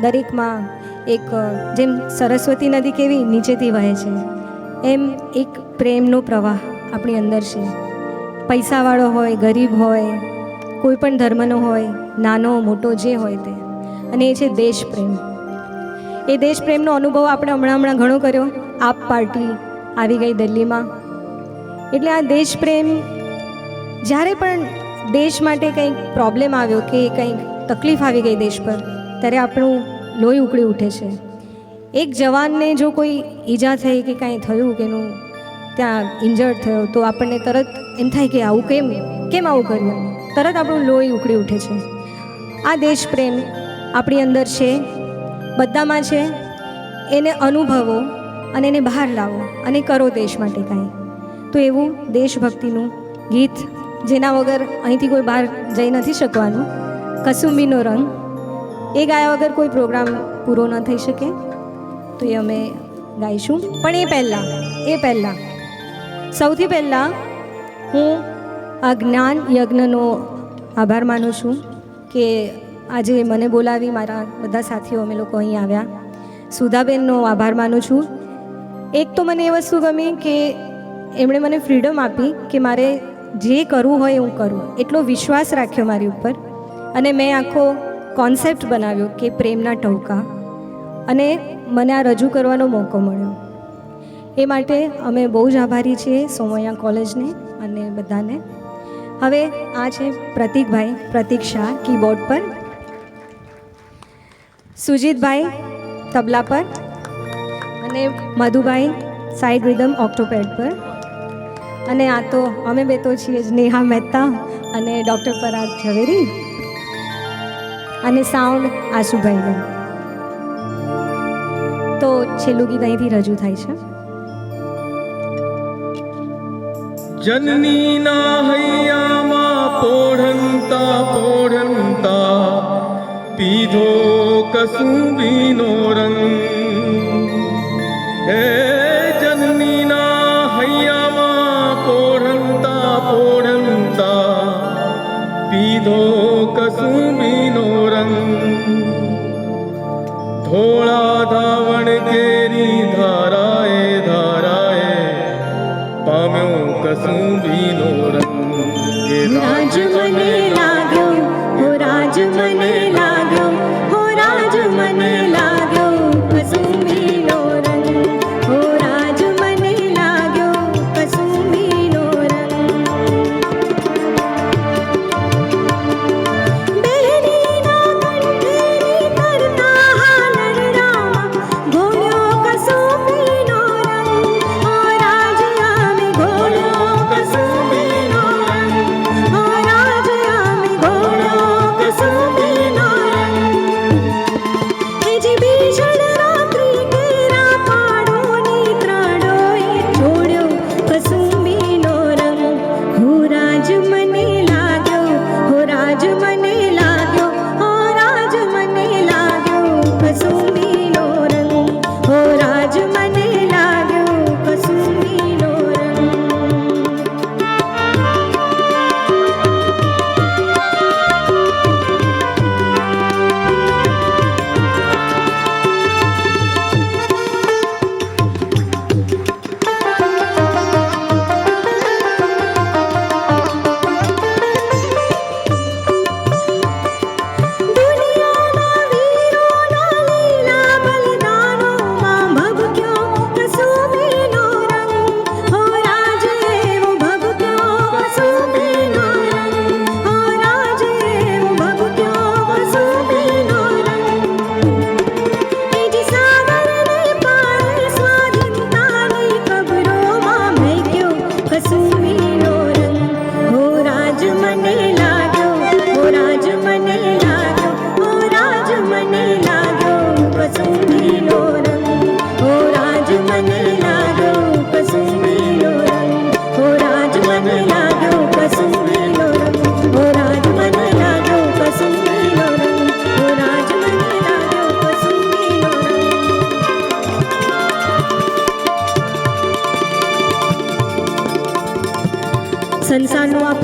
દરેકમાં એક, જેમ સરસ્વતી નદી કેવી નીચેથી વહે છે એમ એક પ્રેમનો પ્રવાહ આપણી અંદર છે. પૈસાવાળો હોય, ગરીબ હોય, કોઈ પણ ધર્મનો હોય, નાનો મોટો જે હોય તે, અને એ છે દેશ પ્રેમ. એ દેશ પ્રેમનો અનુભવ આપણે હમણાં ઘણો કર્યો. આપ પાર્ટી આવી ગઈ દિલ્હીમાં, એટલે આ દેશ પ્રેમ, જ્યારે પણ દેશ માટે કંઈક પ્રોબ્લેમ આવ્યો કે કંઈક તકલીફ આવી ગઈ દેશ પર, ત્યારે આપણું લોહી ઉકળી ઉઠે છે. એક જવાનને જો કોઈ ઈજા થઈ કે કાંઈ થયું કે એનું ત્યાં ઇન્જર્ડ થયો તો આપણને તરત એમ થાય કે આવું કેમ આવું કર્યું, તરત આપણું લોહી ઉકળી ઉઠે છે. આ દેશ પ્રેમ આપણી અંદર છે, બધામાં છે. એને અનુભવો અને એને બહાર લાવો અને કરો દેશ માટે કાંઈ. તો એવું દેશભક્તિનું ગીત, જેના વગર અહીંથી કોઈ બહાર જઈ નથી શકવાનું, કસુંબીનો રંગ, એ ગાયા વગર કોઈ પ્રોગ્રામ પૂરો ન થઈ શકે, તો એ અમે ગાઈશું. પણ એ પહેલાં સૌથી પહેલાં હું આ જ્ઞાન યજ્ઞનો આભાર માનું છું કે આજે મને બોલાવી, મારા બધા સાથીઓ અમે લોકો અહીં આવ્યા. સુધાબેનનો આભાર માનું છું. એક તો મને એ વસ્તુ ગમી કે એમણે મને ફ્રીડમ આપી કે મારે જે કરવું હોય હું કરું, એટલો વિશ્વાસ રાખ્યો મારી ઉપર, અને મેં આખો કોન્સેપ્ટ બનાવ્યો કે પ્રેમના ટહુકા, અને મને આ રજૂ કરવાનો મોકો મળ્યો. એ માટે અમે બહુ જ આભારી છીએ સોમૈયા કોલેજને અને બધાને. હવે આ છે પ્રતીક શાહ કીબોર્ડ પર, સુજીતભાઈ તબલા પર, અને મધુભાઈ સાઇડ રિધમ ઓક્ટોપેડ પર, અને આ તો અમે બે તો છીએ જ, નેહા મહેતા અને ડૉક્ટર પરાગ ઝવેરી, અને સાઉન્ડ આશુભાઈનું. તો છેલ્લું ગીત અહીંથી રજૂ થાય છે. જનનીના હૈયામાં પોઢંતા પીધો કસુંબીનો રંગ. હે જનનીના હૈયામાં પોઢંતા પીધો કસુંબીનો રંગ. ધોળા ધાવણ કેરી ધારાએ પામ્યો કસુંબીનો રંગ. રાજ મને લાગ્યો, હો રાજ મને લાગ્યો, હો રાજ મને લાગ્યો કસુંબીનો રંગ, હો રાજ મને લાગ્યો કસુંબીનો રંગ. બહેરીના કંઠેરી કરતા હાલરડામાં ઘોળ્યો કસુંબીનો રંગ, હો રાજ આમે ઘોળ્યો કસુંબીનો રંગ, હો રાજ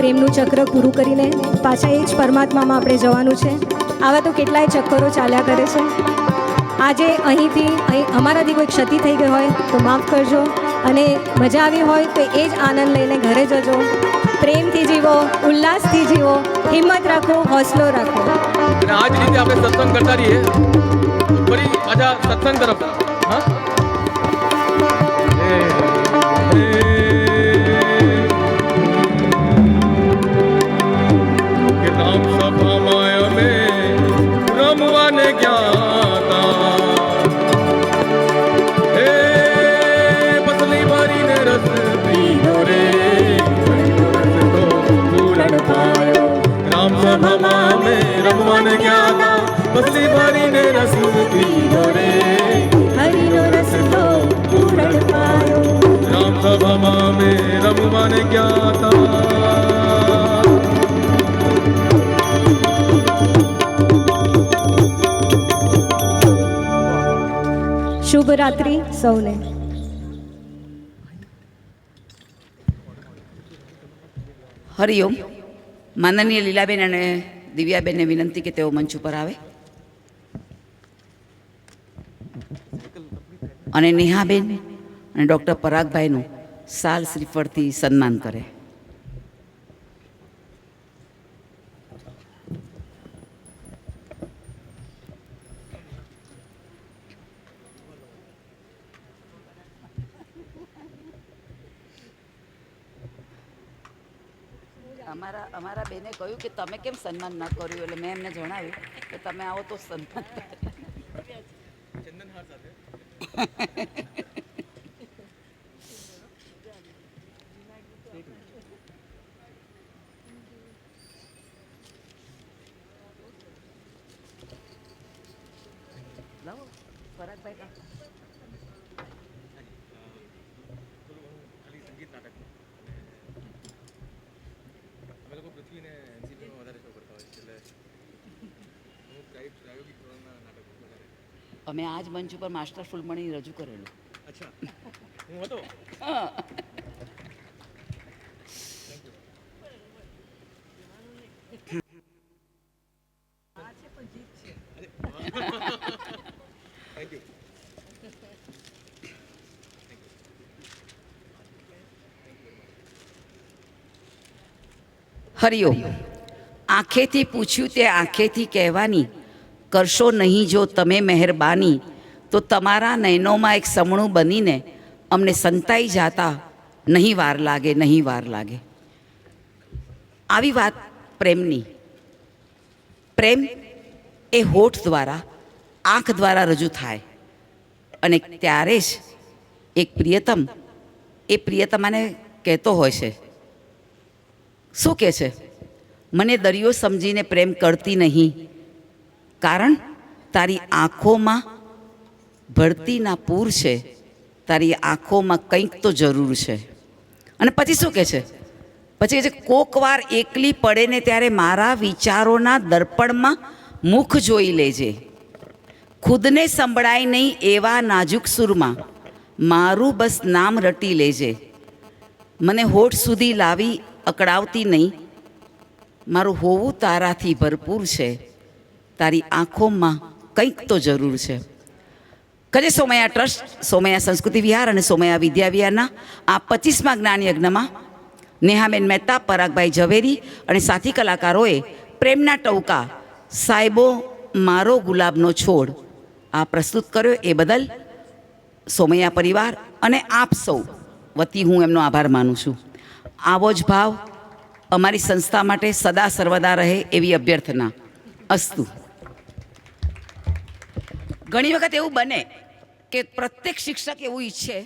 પ્રેમનું ચક્ર પૂરું કરીને પાછા એ જ પરમાત્મામાં આપણે જવાનું છે. આવા તો કેટલાય ચક્કરો ચાલ્યા કરે છે. આજે અહીં અમારાથી કોઈ ક્ષતિ થઈ ગઈ હોય તો માફ કરજો, અને મજા આવી હોય તો એ જ આનંદ લઈને ઘરે જજો. પ્રેમથી જીવો, ઉલ્લાસથી જીવો, હિંમત રાખો, હોસલો રાખો. અને આ જ રીતે આપણે સત્સંગ કરતા રહીએ. ફરી પાછા સત્સંગ તરફ. હા કે રામ સભામાં અમે રમવાને ગયા હે પતલી ભરીને રસ પીધો રે રામ સભામાં અમે રમવાને ગયા પતલી ભરીને રસ પીધો રે હરિનો રસ્તો પૂરણ પાયો. રામ સભામાં અમે રમવાને ગયા હતા. શુભ રાત્રિ સૌને. હરિઓમ. માનનીય લીલાબેન અને દિવ્યાબેનને વિનંતી કે તેઓ મંચ ઉપર આવે, અને નેહાબેન અને ડૉક્ટર પરાગભાઈનું સાલ શ્રીફળથી સન્માન કરે. અમારા બેને કહ્યું કે તમે કેમ સન્માન ના કર્યું, એટલે મેં એમને જણાવ્યું કે તમે આવો તો સન્માન ચંદનહાર સાથે લાવો પરાગભાઈ. ખાલી સંગીત નાટકમાં અમે લોકો પૃથ્વીને એનસીપીમાં વધારે શો કરતા હોય છે, એટલે હું પ્રાયોગિક ધોરણના નાટકો વધારે. અમે આજ મંચ ઉપર માસ્ટર ફૂલમણી રજૂ કરેલું. અચ્છા, હું હતો. Thank you. હરિઓમ. આંખેથી પૂછ્યું તે આંખેથી કહેવાની, કરશો નહીં જો તમે મહેરબાની, તો તમારા નયનોમાં એક સમણું બનીને અમને સંતાઈ જાતા નહીં વાર લાગે, નહીં વાર લાગે. આવી વાત પ્રેમની. પ્રેમ એ હોઠ દ્વારા, આંખ દ્વારા રજૂ થાય, અને ત્યારે જ એક પ્રિયતમ એ પ્રિયતમાને કહેતો હોય છે. શું કહે છે? મને દરિયો સમજીને પ્રેમ કરતી નહીં, કારણ તારી આંખોમાં ભરતીના પૂર છે, તારી આંખોમાં કંઈક તો જરૂર છે. અને પછી શું કહે છે? પછી કહે છે, કોક વાર એકલી પડે ને ત્યારે મારા વિચારોના દર્પણમાં મુખ જોઈ લેજે, ખુદને સંભળાય નહીં એવા નાજુક સુરમાં મારું બસ નામ રટી લેજે. મને હોઠ સુધી લાવી અકળાવતી નહીં, મારું હોવું તારાથી ભરપૂર છે, તારી આંખોમાં કંઈક તો જરૂર છે. કજે સોમૈયા ટ્રસ્ટ, સોમૈયા સંસ્કૃતિ વિહાર અને સોમૈયા વિદ્યા વિહારના આ 25મા જ્ઞાન યજ્ઞમાં નેહાબેન મહેતા, પરાગભાઈ ઝવેરી અને સાથી કલાકારોએ પ્રેમના ટવકા સાહેબો મારો ગુલાબનો છોડ આ પ્રસ્તુત કર્યો. એ બદલ સોમૈયા પરિવાર અને આપ સૌ વતી હું એમનો આભાર માનું છું. આવો જ ભાવ અમારી સંસ્થા માટે સદા સર્વદા રહે એવી અભ્યર્થના. અસ્તુ. ઘણી વખત એવું બને કે પ્રત્યેક શિક્ષક એવું ઈચ્છે